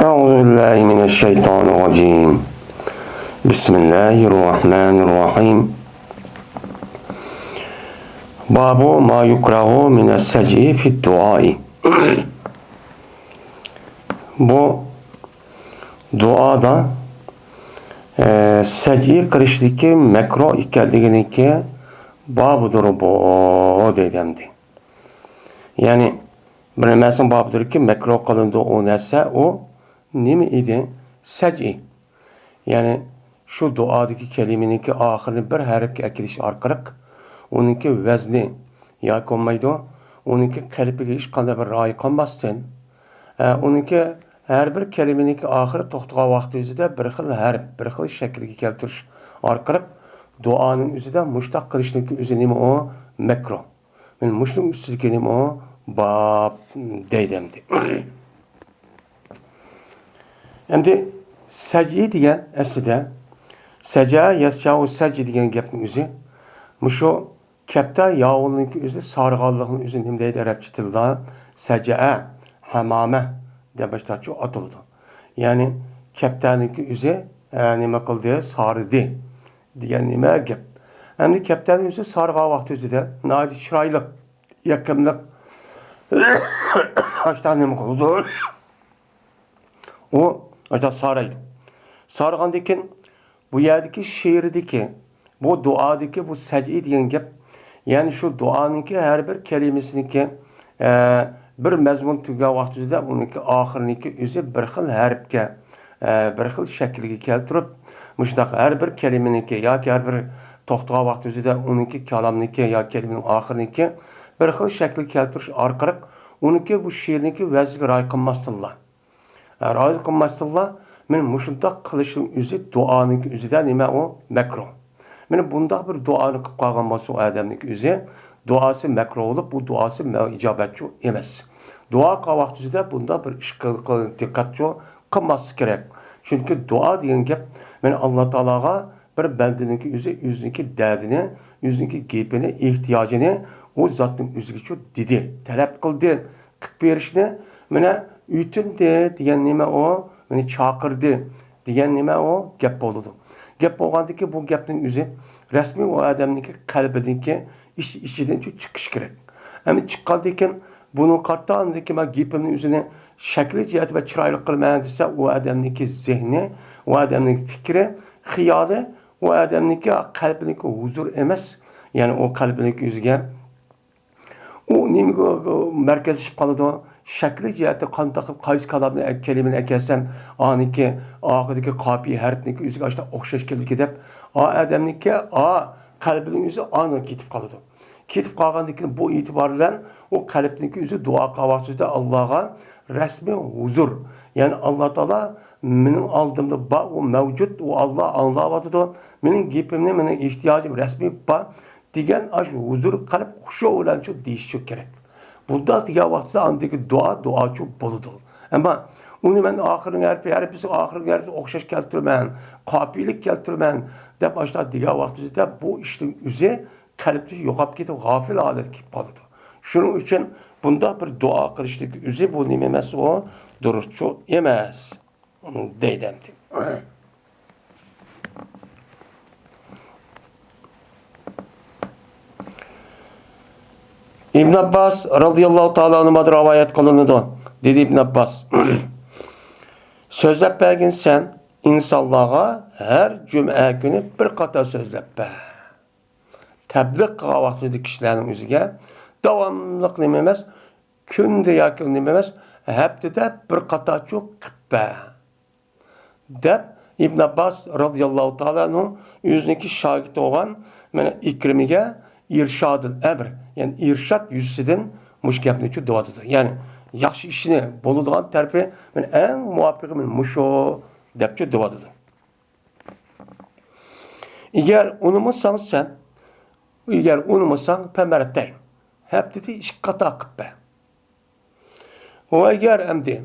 أعوذ بالله من الشيطان الرجيم بسم الله الرحمن الرحيم باب ما يكره من السجع في الدعاء Bu duada sec'i qilishlikka makruh ekanligiga babudur bu deydimdi. Ya'ni bir narsa babudirki makruh qilindi o narsa o nima edi? Sec'i. Ya'ni shu duodagi kelimeniki oxirini bir harfga akilish orqali uniki vazni yoki olmaydi, uniki qalbiga hech qanday bir rioya qilmasdan, uniki her bir kelimeniki oxiri to'xtagan vaqt o'zida bir xil harf, bir xil shaklga keltirish orqali duoning o'zida mushtaq qilishniki o'zi nima o? Makruh. Men mushning ustiga nima o? Bab deydimdi. Endi saj'i degan aslida saja yasja'u saj'i degan gapning o'zi mushu kapta yovulniki o'zi sarg'anlikning o'zi nima deydi arabcha tilda? Saja'a, hamama deb boshqacha atiladi. Ya'ni kaptaniki o'zi nima qildi? Saridi degan nima gap. Endi kaptaning o'zi sarg'an vaqt o'zida nima chiroyli, yoqimli ashtan nima qildi? O aşağı saraydı. Sarğandakin bu yerdeki şiirdeki, bu duadaki bu sec'i degan gap, yani şu duanınki her bir kelimesiniki bir mazmun tugan vaqtida uniki oxiriniki o'zi bir xil harfga, bir xil shaklga keltirib, mushtaq har bir kelimeniki yoki har bir to'xtagan vaqt o'zida uniki kalomniki yoki kelimening oxiriniki bir xil shaklga keltirish orqali uniki bu she'rniki vaziga rioya qilmasdinlar. Rioya qilmasdinlar, men mushundaq qilishning o'zi duoning o'zida nima o? Makruh. Men bundaq bir duoni qilib qolgan bo'lsa o odamning o'zi duosi makruh bo'lib, bu duosi ijobatchi emas. Duo qilgan vaqtida bunda bir ish diqqatchi qilmaslik kerak. Chunki duo degan gap men Alloh taologa bir bandaniki o'zi o'ziniki dardini, o'ziniki gapini, ehtiyojini o zotning o'ziga dedi, talab qildi, qilib berishni mena ütündi degan nima o? Meni chaqirdi degan nima o? Gap bo'ladi. Gap bo'lgandiki bu gapning o'zi rasmiy o odamniki qalbidagi ichidan chiqish kerak. Endi chiqqandan keyin buni qartandiki men gapimning o'zini shakli jihati va chiroyli qilmayman desa, o odamniki zehni, o odamning fikri, xiyoli, o odamniki qalbidagi huzur emas. Ya'ni o qalbidagi o'ziga o nimaga markazlashib qoladi? Shakli jihati qanday qaysi kalomni kelimani ekansan, aniki oxiridagi qofiya harfniki o'ziga ashta o'xshash keldi deb, odamniki qalbining o'zi ana ketib qoladi. Ketib qolgandan keyin bu e'tibor bilan o qalbniki o'zi duo qilgan vaqtida Allohga rasmiy huzur, ya'ni Alloh taolo mening oldimda bor, u mavjud, u Alloh anglayotdi, mening gapimni, mening ehtiyojim rasmiy bor degan shu huzur qalb xushu bilan shu deyish kerak. Bunda degan vaqtda andagi duochi bo'ladi. Ammo uni men oxirgi harfisi oxirgi harfi o'xshash keltiraman, qofiyalik keltiraman deb boshqa degan vaqtida bu ishning o'zi qalbda yo'qolib ketib, g'ofil holatga kelib qoladi. Shuning uchun bunda bir duo qilishlik o'zi bu nima emas, o durustchi emas deydim. İbn Abbas radıyallahu ta'ala anh'a rivayet kılındı. Dedi İbn Abbas. Sözləp bəgin sen insanlığa her cümə günü bir qatar sözləp bə. Təbliğ qığa vaxtıdır kişilərin üzüge davamlıq neyəm eməz, kündə yoki neyəm eməz, həftədə bir qatar çox qıb bə. Dəb İbn Abbas radıyallahu ta'ala anh'ın üzündeki şagird olan mənə İkrimiga irşadül əmr, yani irşad yüzüden muş gapni şu duadıdır. Yani yaxşı işini boludğan tərəfi men en muvaffaqı men muşo depçi duadıdır. Eğer unumursan sen, eğer unumursan pemberetteyin. Hep dedi iş qata qıb bə. O eğer emdi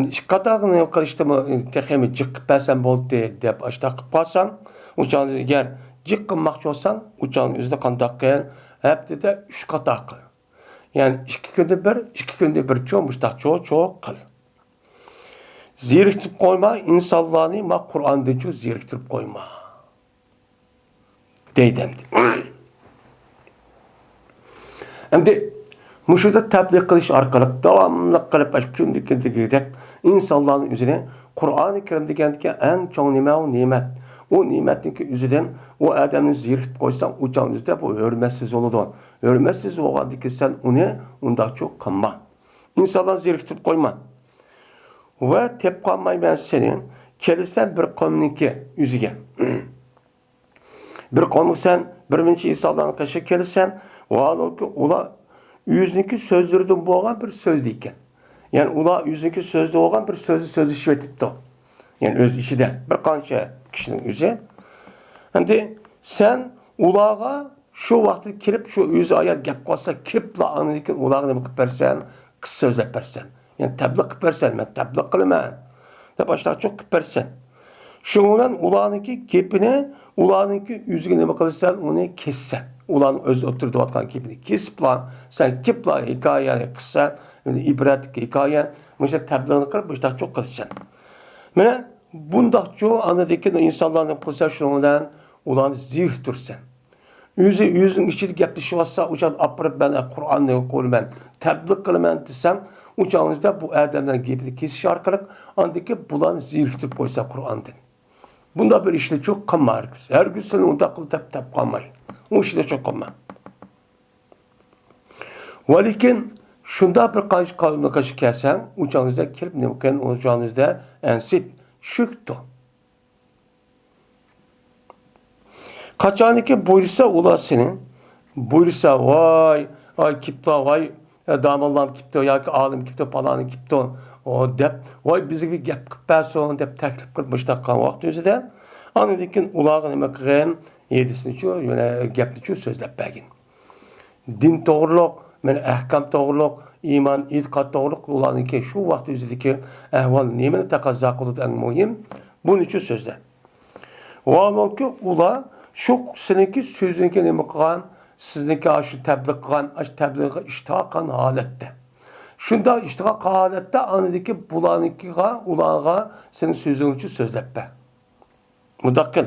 iş qatağını qilishdim texemi jiqqib bəsən boldu deb aşta qıb qalsan, uçan eğer jiq qilmoqchi olsan, uçan o'zida qandaq qil, haftada 3 qata qil. Ya'ni 2 kunda bir cho'q mushtaq cho'q qil. zeriktirib qo'yma, insonlarni ma Qur'ondan zeriktirib qo'yma. Deydi. Endi mushunda tabliğ qilish orqali davomli qilib kundik insonlarning o'zini Qur'oni Karim degandiki eng chong nima u ne'mat. O ne'matniki o'zidan o odamni zeriktirib qo'ysan, u joningizda bu hurmatsiz bo'ladi. Hurmatsiz bo'lgandiki sen uni undaq cho'q qilma. İnsanlarni zeriktirib qo'yma. Va tep qolmayman seni kelsan bir qavmniki o'ziga. Bir qavm sen birinchi insonlarni qarshi kelsan, vaolki ular yüzniki sözlerden boğan bir söz deyken. Yani ular yüzniki sözde boğan bir sözü sözleşip etipti. Yani öz işide bir qancha kişinin özü. Şimdi sen ulağa şu vakti kelip şu özü ayar gap qolsa kepla anıdikin ulağa nima qilib bersan, qis so'zlab bersan. Yani tabliq qilib bersan, men tabliq qilaman. Deb boshqa çok qilib bersan. Şundan ulağınki gepini, ulağınki özüge nima qilsan, uni kessan. Ulan öz oturdu atkan kipini kesipla, sen kipla hikaye kısa, ibretlik hikaye, mesela tebliğini kırıp işte çok kılışan. Mene bunda çoğu anadaki insanların kılsa şundan ulan zih dursan. Yüzün içi gepleşi varsa uçan apırıp ben Kur'an'ı koyayım ben tebliğ kılım desem uçağınızda bu adamdan gibi kesiş arkalık andaki bulan zih durup koysa Kur'an'dan. Bunda bir işte çok kanma her gün seni onda kıl tep kanmayın. O işle çok olma. Velikin şunda bir kavimle karşı kelsen, uçağınızda kelip nemken uçağınızda ensit şüktü. Kaçaniki buyursa ula senin, buyursa vay, ay kipta, vay damallam kipta, ya ki alim kipta, falanı kipta, o dep, vay bizi bir gap kıpperson dep teklif kılmış dakika vakti özüden, anıdikin ulağı neme kıgın, yedisini şu, yine gapni şu sözlep bergin. Din doğruluk, men ahkam doğruluk, iman, itiqat doğruluk ulanınki şu vakti üzerindeki ehval nemeni takazza kılıdı en muhim, bunun için sözler. Vallahi ki ula şu seninki sözünki nemi kılan, sizinki aşı tebliğ kılan, aşı tebliğe iştihak kan halette. Şunda iştihak halette anıdaki bulanınki ulağa senin sözün için sözlep be. Mudakkil.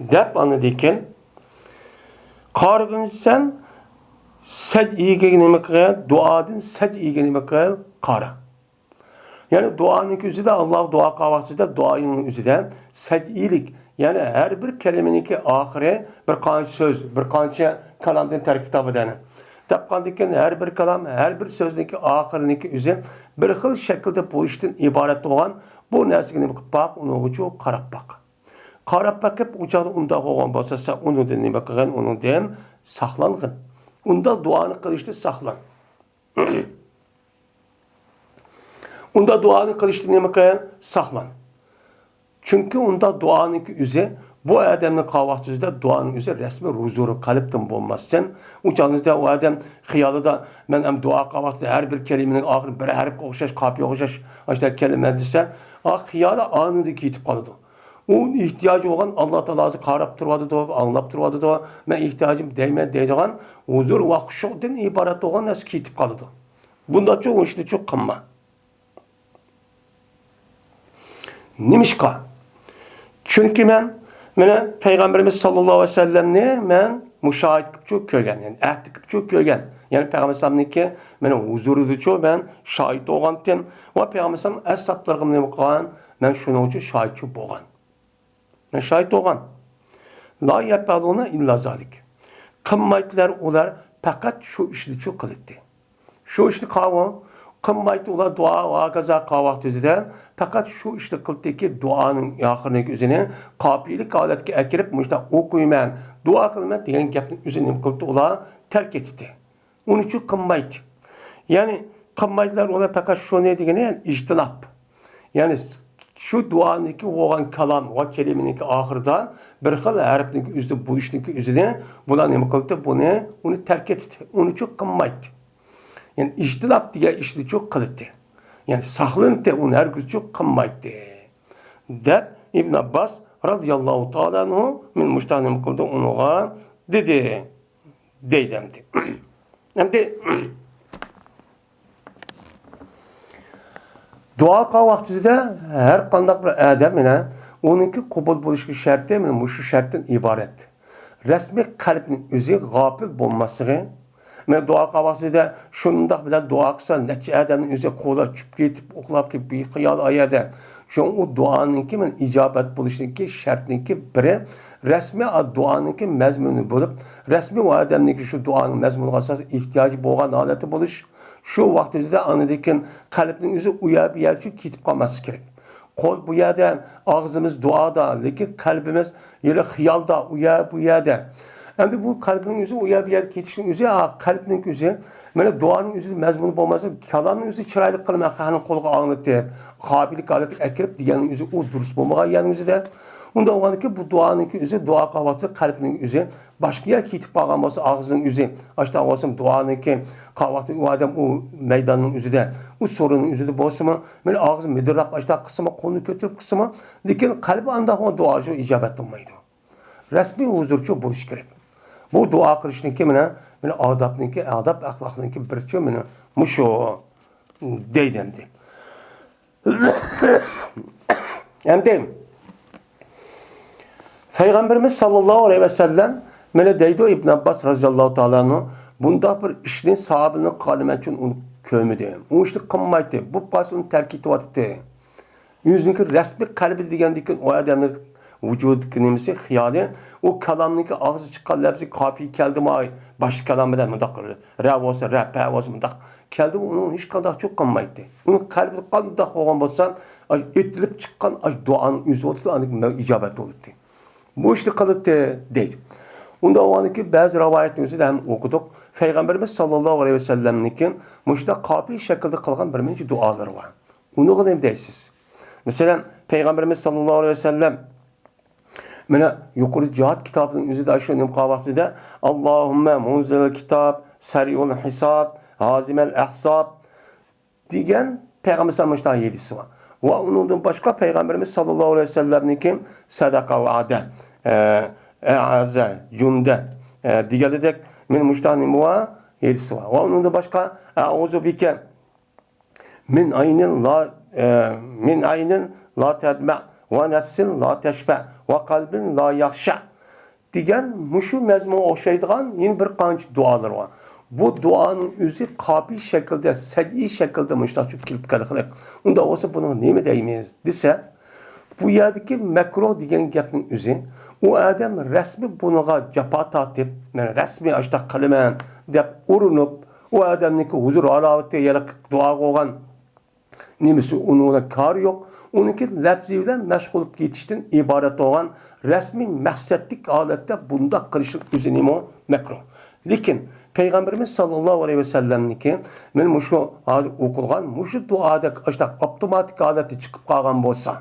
Dep anıdikin qargınsan sec'iga nima qil, duodan sec'iga nima qil, qara. Yani duanın özüde Allah dua qavaqsida duanın özüde sec'ilik, yani her bir kelimeniki ahire bir qancha söz, bir qancha kalamdan tarkib topadi. Tapqandikin her bir kalam, her bir sözniki ahiriniki özü bir xil şekilde bu işten ibaret olan bu narsaga nima qilib baq, uni uchun qarab baq. Qarab bakıp uçağda unda qoğan bolsa sen onu da nima qilgan, onu den saqlangın. Unda duanı qilishni saqlan. Unda duanı qilishni nima qilgan, saqlan. Çünkü unda duanınki o'zi bu adamning qavaqtizida duanın o'zi resmi huzuri qalbdan bo'lmasdan, uçağınızda o adam xiyolida men ham dua qavaqtida her bir kelimenin oxiri bir harf o'xshash, qofiya o'xshash, işte kelime desa, xiyoli anida ketib qoladi. O ihtiyacı olan Allah Teala'sı qarab turadi da, anlab turadi da, men ihtiyacım deymen deydigan huzur va xushudan iborat olan narsa ketib qoladi. Bunda çok ishni çok qilma. Nimishqa? Chunki meni Peygamberimiz sallallohu alayhi vasallamni men mushohid qilib çok ko'rgan, yani ahd qilib çok ko'rgan. Yani Peygamber sallamniki meni huzurida çok men shohid bo'lgandim va Peygamber sallam ashablarga nima qilgan, men shuning uchun shohid bo'lgan. Men şahit olgan. La yapaluna illa zalik. Qilmaydilar ular faqat shu ishni shu qildi. Shu ishni qilmaydi ular duo va qazo qavaqtida faqat shu ishni qildiki duoning oxirgi o'zini qofilik holatga akirib mushta o'qiyman, duo qilman degan gapni o'zini qildi ular tark etdi. Uning uchun qilmaydi. Ya'ni qilmaydilar ular faqat shuni degani ijtinob. Ya'ni şu duaniki olan kalam ve kelimeniki ahırdan bir xil harfniki özü buluşniki özüne bular nima qildi, bunu terk etdi. Onu çok qilmaydi. Yani ijtilab degan ishni çok qildi. Yani saqlandi, onu her gün çok qilmaydi. Deb İbn Abbas radıyallahu ta'ala anhu min müştanim qildi unuğa dedi. Deydimdi. Hem Dua qilgan vaqtida har qanday bir odam bilan onunki qabul bo'lishi sharti mana shu shartdan iborat. Rasmiy qalbning o'zi g'ofil bo'lmasligi. Men dua qilgan vaqtida shundoq bilan dua qilsa, necha odamning o'zi qo'li tushib ketib, uxlab ketib, beqiyol oyada. Şu o duanınki men icabet buluşunki şartınki biri resmi duanınki mezmunu bulup resmi o adamınki şu duanın mezmunu asas ihtiyacı boğan haleti buluş şu vaktinde anıdaki kalbinin yüzü uyar bir yer çünkü kitip kalması gerek. Kol bu yerde ağzımız duada lakin kalbimiz yeri hıyalda uyar bu yerde. Hem bu kalbinin yüzü uyar bir yer ketişinin yüzü kalbinin yüzü mana duanın yüzü mezmunu bo'lmasa kalamning yüzü chiroyli qilmay qani qo'lga olinib qobillik holatga akirib deganing yüzü o durust bo'lmagan yani yüzüde. Unda o'g'aniki bu duanınki yüzü dua qilgan qalbning yüzü boshqa yer ketib qolgan bo'lsa og'zining yüzü ashta olsam duanınki qilgan u odam u maydonning yüzüde u sorunning yüzüde bo'lsa men og'zim midirlab ashta qismi qo'lni ko'tarib qismi lekin qalbi anda o duo shu ijobat bo'lmaydi. Rasmiy huzurchi bo'lish kerak. Bu dua qilishninki mana odobniki, odob axloqniki birchi mana mushu deydi endi. Endi Peygamberimiz sallallohu alayhi vasallam mana deydi İbn Abbas radhiyallohu ta'ala anhu bunda bir ishni sahabini qilgani uchun uni ko'midi. U ishni qilmaydi. Bu pas uni tark etyapti. Yüzünki resmi qalbi degandikin o odamning vücudki nimesi xiyali o kalamniki ağzı çıkan labzi kapi keldi mi başka kalam bilen mıdak ra olsa ra pa olsa mıdak keldi mi onun hiç kadar çok kanmaydı. Onun kalbi kandak olan bolsan etilip çıkan duanın yüzü oldu ancak icabet oldu. Bu işte kalıttı değil. Onda o anki bazı rivayetlerin yüzü de hem okuduk. Peygamberimiz sallallahu aleyhi ve sellem'nikin muşta kapi şekilde kılgan bir menci duaları var. Onu kadar değilsiz. Mesela Peygamberimiz sallallahu aleyhi ve sellem mana yuqori cihat kitabının yüzüde aşağı nimqa vaxtida Allahümme munzil kitap, sariul hisab, hazimel ahsab degan Peygamber sallallahu aleyhi ve sellem var. Ve onun başka Peygamberimiz sallallahu aleyhi ve sellem'nikin sadaka ve ade, e'aze, cunde digelecek min muştahnim var yedisi var. Ve onun başka e'uzu bike min aynin la tedme ve nefsin la teşbe ve kalbin la yakşa degan muşu mezmuna o'xshaydigan yine bir qancha dualar var. Bu duanın özü kabi şekilde, sedi şekilde müştahçıp kelib qiliq. Unda olsa bunu nima deymiz desa, bu yerdeki makruh degan gapning özü o adam resmi bunaga jafo tortib, men rasmiy ashta qilaman deb urinib, o adamniki huzur alavati yana duo qilgan nimasi uning kari yo'q. Onunki lafzi bilan mashg'ul bo'lib ketishdan iborat bo'lgan rasmiy maqsadlik holatda bunda qilishlik o'zi nima makruh. Lekin Peygamberimiz sallallohu alayhi ve sellem'niki men mushu o'qilgan mushu duoda ashta avtomatik holatda chiqib qolgan bo'lsa,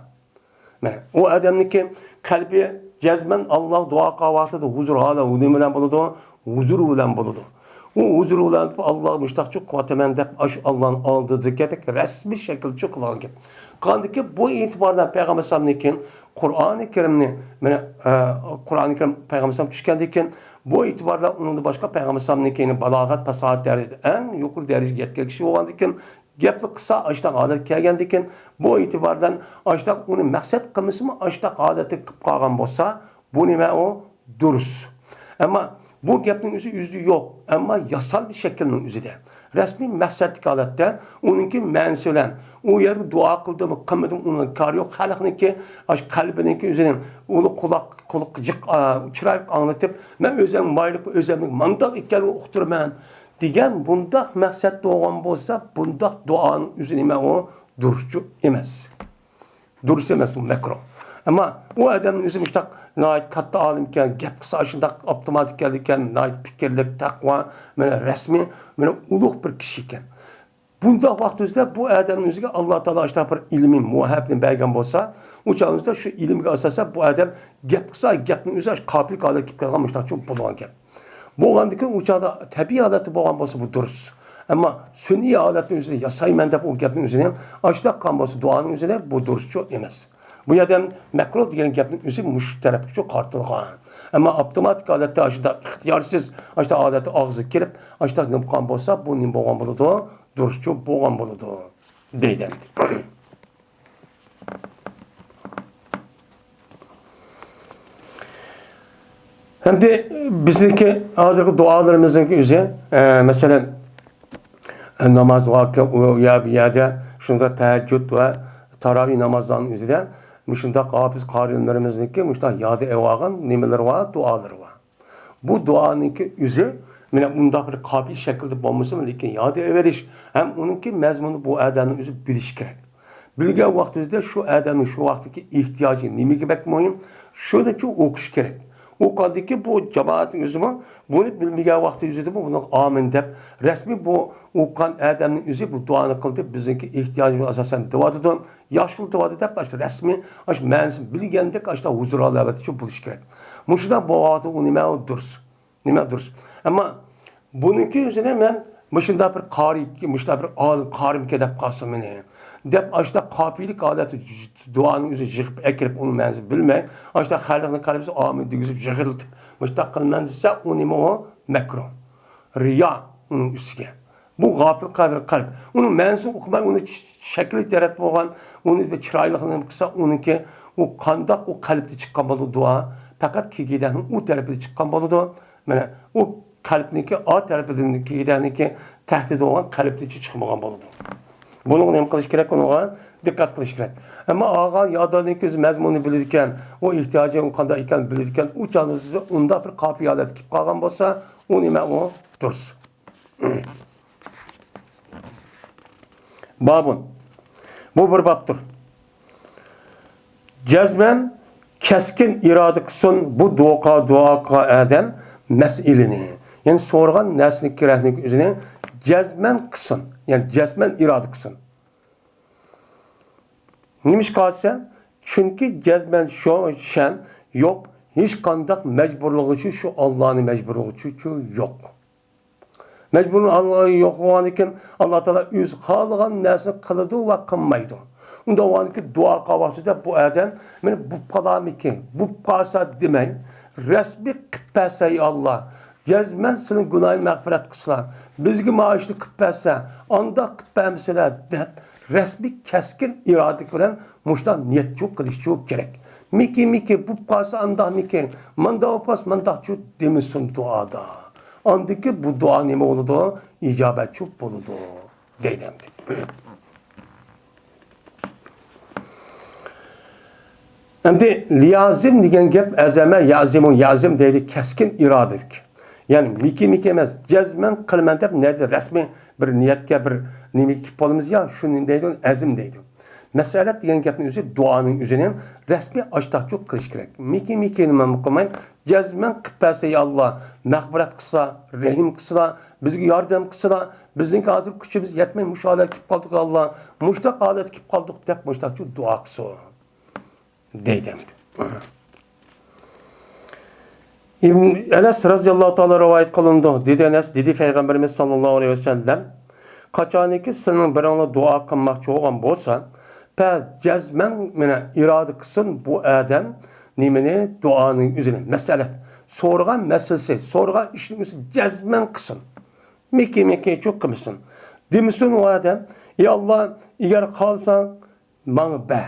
mana u odamniki qalbi jazman Alloh duo qilgan vaqtida huzur hala u nima bilan bo'ladi? Huzur bilan bo'ladi. O huzur bilan Alloh mushtaqchi qotaman deb Allohning oldidagi rasmiy shaklda qilgan gap. Qandiki bu e'tibordan Peygamber sallamnikin Qur'oni Karimni mana Qur'oni Karim Peygamber sallam tushgandikin bu e'tiborda uning boshqa Peygamber sallamnikin balog'at fasohat darajada eng yuqori darajaga yetgan kishi bo'lgandikin gapni qilsa ashtaq holat kelgandikin bu e'tibordan ashtaq uni maqsad qilmasmi ashtaq holatda qilib qolgan bo'lsa bu nima o durust. Ama bu gapning o'zi yüzü yo'q, ammo yasal bir shaklning o'zida. Rasmiy maqsadlik holatda uningki ma'nosi bilan u yerda duo qildimi, qilmadim uning kari yo'q. Xalqniki, qalbiniki o'zining uni quloq jiq chiroyli anglatib, men o'zim mayliq o'zimning mandaq ekanligini uqtiraman degan bundaq maqsad bo'lgan bo'lsa, bundaq duoning o'zi nima o durustchi emas. Durust emas bu makruh. Ama o adamın özü müştak nait katta alimken, gap kısa aşındak optimatik geldikken, nait fikirlik, takva, resmi, uluq bir kişiyken. Bunda vaxtımızda bu adamın özüge Allah Teala aşındak bir ilmin, muhabbinin belgen bolsa, uçağımızda şu ilimge asasa bu adam gap kısa, gapın özü kabilik alet kip kalgan müştak çok bulunan gap. Bu olandıkken uçağda tabi aleti boğan bolsa bu duruz. Ama sünni aletin özüne yasaymen de o gapın özüne aşındak kan bolsa duanın özüne bu duruz çok emez. Bu yerden makruh degan gapning o'zi mush tarafga çok qartilgan. Ama avtomatik holatda ashda ixtiyorsiz ashda odati og'zi kirib, ashda nimqon bo'lsa, bu nim bo'lgan bo'ladi, durustchi bo'lgan bo'ladi deydi. Hem de bizdeki hazırki dualarımızdaki üzere mesela namaz vakı ya bir yerde şunda teheccüd ve taravih namazlarının üzerinde müşunda hafız karinlerimizdeki müşunda yadı evagan nimeleri var, duaları var. Bu duanınki üzü mine bunda bir kabil şekilde olması lekin yadı everiş hem onunki mezmunu bu adamın üzü biliş gerek. Bilgen vaktimizde şu adamın şu vaktiki ihtiyacı nime bek mühim şöyle ki okuş gerek. O kaldaki bu cemaatin üzümü bunu bilmegen vakti üzüdü bu bunu amin dep resmi bu ukan adamın üzü bu duanı kıldı bizimki ihtiyacımız asasen duadıdan yaşlı duadı dep başta resmi aş mensin bilgendek aşta huzur alavet şu buluş gerek. Muşda bu vaatı o nime duruz. Ama bununki üzerine ben mışında bir kari, mışında bir karim kedep kalsın beni. Dep aşta kapilik adeti duanın yüzü jıkıp ekirip onu menzi bilmek. Aşta halkının kalbisi amin dügüzüp jıkırılıp. Mışta kılmendiyse o nime o mekruh. Riya onun üstüge. Bu gafil kalp. Onun menzi okumak, onu şekli teret boğan, onu bir çıraylıqını kısa, onunki o kandak o kalpte çıkan bolu dua. Fakat ki gidenin o tarafı çıkan bolu mana o kalbniki A tarafındaki gideninki tehdit olan kalpte çıkmagan bolu. Bunu nima qilish kerak, ona dikkat qilish kerak. Ama ağa yadaniki o'zi mazmuni biladigan, o ehtiyojing qanday ekanini biladigan, u chog'da unda bir qofiyalat kelib qolgan bo'lsa, u nima u dursun. Babun. Bu bir babdır. Cezmen keskin irade kılsın bu dua adam meselini. Yani sorgan neslik kirahnik üzerine cezmen kılsın. Yani cezmen irade kılsın. Neymiş kalsan? Çünkü cezmen şu şen yok. Hiç kandak mecburluğu şu Allah'ın mecburluğu şu yok. Mecburun Allah'ı yok olan iken Allah Teala öz xalığın nesini kılıdı ve kılmaydı. Unda o anki dua kavasıda bu adam yani bu kalamiki, bu pasa demeyin. Resmi kıppese Allah. Cezmen senin günahı mağfiret kısılar. Bizgi maaşlı kıppese, anda kıppemseler de resmi keskin irade kuran muştan niyet çok kılış çok gerek. Miki bu pasa anda miki. Manda o pas manda çok demişsin duada. Andaki bu dua nime oludu? İcabet çok buludu. Deydemdi. Endi liyazim degan gap azama yazim deydi keskin iradedik. Yani miki emas, jazman qilman deb nerede resmi bir niyatga bir nima kelib qolamiz ya, shuni deydi, azim deydi. Mesalet degan gapning o'zi duoning o'zini resmi açtaqchoq qilish kerak. Miki nima qilmay, jazman qilsa ya Allah, mag'firat qilsa, rahim qilsa, bizga yordam qilsa, bizning hozir kuchimiz yetmay musholat kelib qoldik Allah, mushtaq holat kelib qoldik deb mushtaqchoq duo qilsa. Deydim. İbn Enes radıyallahu ta'ala rivayet kılındı. Dedi Enes, dedi Peygamberimiz sallallahu aleyhi ve sellem, kaçaniki senin birine dua kılmakçı olan bolsa, cezmen mene irade kılsın bu adam nimeni duanın üzerine. Mesela sorgan meselesi, sorgan işin üzerine cezmen kılsın. Miki çok kılmışsın. Demişsin o adam, ya Allah, eğer kalsan bana be.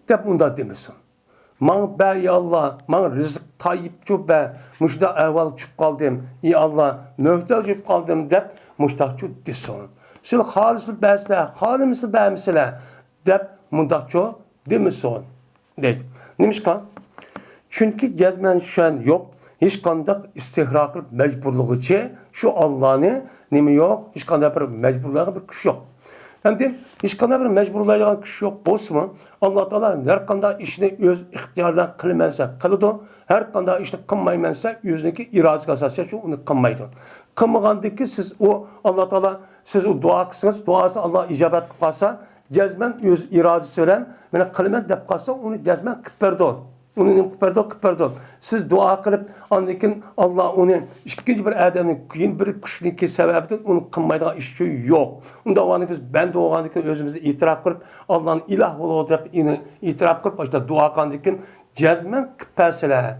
Dep unda demesin. Man be ya Allah, man rızık tayyip çöp be, muşta evvel çöp kaldım, ya Allah, mühtaç çöp kaldım dep, muşta çöp desin. Sil halisi besle, halimisi bemisle, dep munda çöp demesin. Deydi. Neymiş kan? Çünkü cezmen şu an yok, hiç kandak istihraklı mecburluğu için, şu Allah'ın nemi yok, hiç kandak bir mecburluğu bir kuş yok. Hem hiç kadar bir mecburlayacak kişi yok bolsa Allah Teala her kanda işini öz ihtiyardan kılmansa kılıdı. Her kanda işte kılmaymansa yüzdeki iradesi asasıyla şu onu kılmaydı. Kılmagandaki siz o Allah Teala siz o dua kısınız, duası Allah icabet kılsa cezmen öz iradesi veren bana kılman dep kalsa onu cezmen kıpırdı. Onun kıpırdı. Siz dua kılıp anlakin Allah onu ikinci bir adamın yeni bir kuşunki sebebinden onu kılmaydığı iş yok. Onda o anı biz ben doğandıkin özümüzü itiraf kılıp Allah'ın ilah olduğu dep itiraf kılıp işte dua kandıkin cezmen kıpırsele.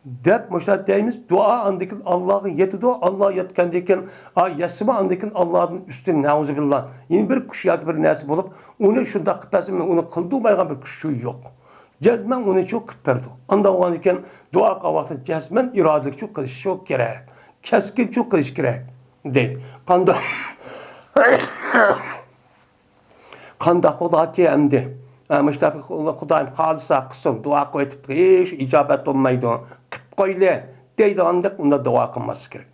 Dep müşahit deyimiz dua andıkin Allah'ın yetidu Allah yetkendikin yasıma andıkin Allah'ın üstüne neuzubillah. Yeni bir kuş ya bir nasip olup onu şunda kıpırsele onu kıldırmayan bir kuş yok. Cezmen onu çok kıpırdı. Anda o anken dua kavakta cezmen iradelik çok kılış çok gerek. Keskin çok kılış gerek. Deydi. Kanda kanda Xudo ki emdi. İşte Xudayım halisa kısım dua koyup hiç icabet olmaydı. Kıp koyle deydi andak onda dua kılması gerek.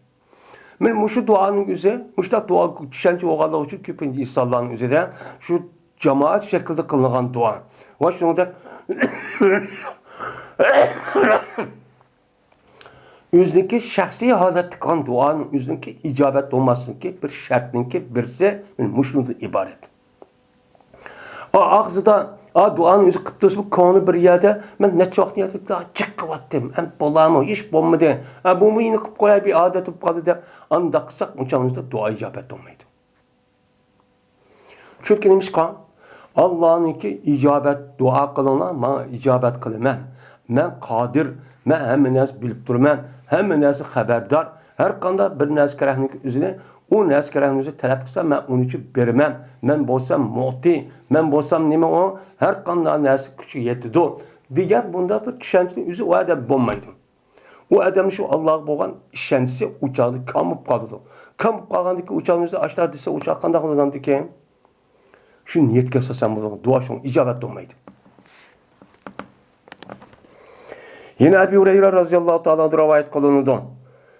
Men şu duanın üzeri, muşta dua düşençe oğala uçu küpünce İsa'nın üzerinde şu cemaat şekilde kılınan dua. Ve şunu da yüzdeki şahsi halet kan duanın yüzdeki icabet olmasın ki bir şartın ki birisi muşluğundan ibaret. O ağzıda duanın yüzü kıptısı bu konu bir yerde ben ne çok niyet daha çıkıvattım. En bolamı hiç bommadı. Bu mu yine kıp koya bir adet kaldı da andaksak uçağımızda dua icabet olmaydı. Çünkü neymiş kan? Allah'ın ki icabet dua kılına ma icabet kılmen. Men kadir, men hem nas bilip durman, hem nas haberdar. Her kanda bir nas kerahning üzerine o nas kerahning üzerine talep kılsa men onu için bermem. Men bolsam mu'ti, men bolsam nima o her kanda nas küçü yetidi. Diğer bunda bir düşüncenin üzü o adam bulmaydı. O adam şu Allah'a boğan işensi uçağı kamıp kaldı. Kamıp kalgandaki uçağımızda aşağı dese uçak kanda kıldandı ki şu niyetke asasen bu dua şun icabet olmaydı. Yine Ebu Hureyre radıyallahu ta'ala rivayet kılınıdı.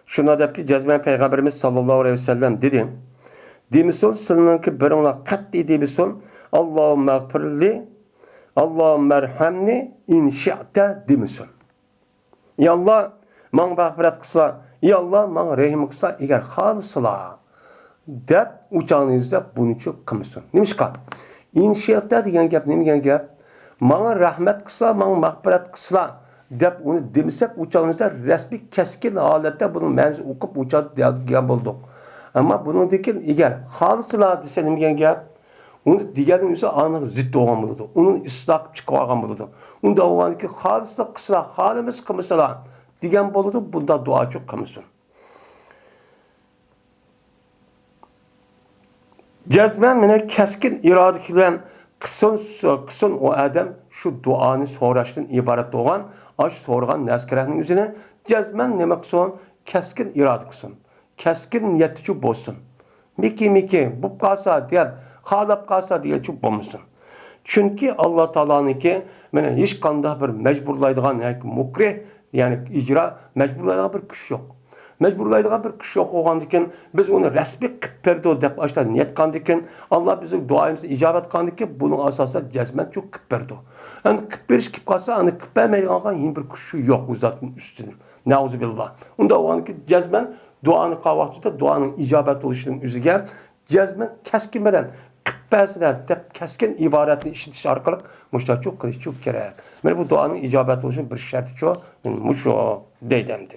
Şuna der ki cezmen Peygamberimiz sallallahu aleyhi ve sellem dedi. Demişsin senin ki birine kat'i demişsin. Allahümme gfirli, Allahümme erhamni in şi'te demişsin. Ya Allah bana mağfiret kılsa, ya Allah bana rahim kılsa eğer halısıla dep uçağınızda bunu çok kılmışsın. Neymiş ki? İnşaatta degan gap nima degan gap? Bana rahmet kılsa, bana mağfiret kılsa dep onu demesek uçağınızda resmi keskin halette bunu mevzu okup uçak degan bulduk. Ama bunun dikin eğer halısıla dese nima degan gap? Onu diğerinin yüzü anı zıt olgan buludu. Onun ıslah çıkıvagan buludu. Onda olan ki halısla kısla halimiz kımısla diyen buludu. Bunda dua çok kımısın. Cezmen mene keskin iradikilen kısın o adam şu duanı soraştın ibaret olan aş sorgan neskerahının üzerine cezmen demek son keskin iradi kısın. Keskin niyetici bozsun. Miki bu kalsa diye halap kalsa diye çok bulmuşsun. Çünkü Allah Teala'nın ki mene hiç kanda bir mecburlaydıgan mukrih yani icra mecburlaydıgan bir güç yok. Mecburlaydıgan bir güç yok olgandikin biz onu resmi kıpperdi dep açta niyet kandikin Allah bizi duayımızı icabet kandikin bunun asası cezmen çok kıpperdi. Yani kıpperiş kip kalsa hani kıppermeydigan yine bir güçü yok o zatın üstünün. Neuzubillah. Onda o anki cezmen duanı kavakçıda duanın icabet oluşunun üzüge cezmen keskinmeden kıppersinden dep keskin ibaretini işitiş arkalık muşta çok kılıç çok gerek. Yani bu duanın icabet oluşunun bir şartı çok muşo deydemdi.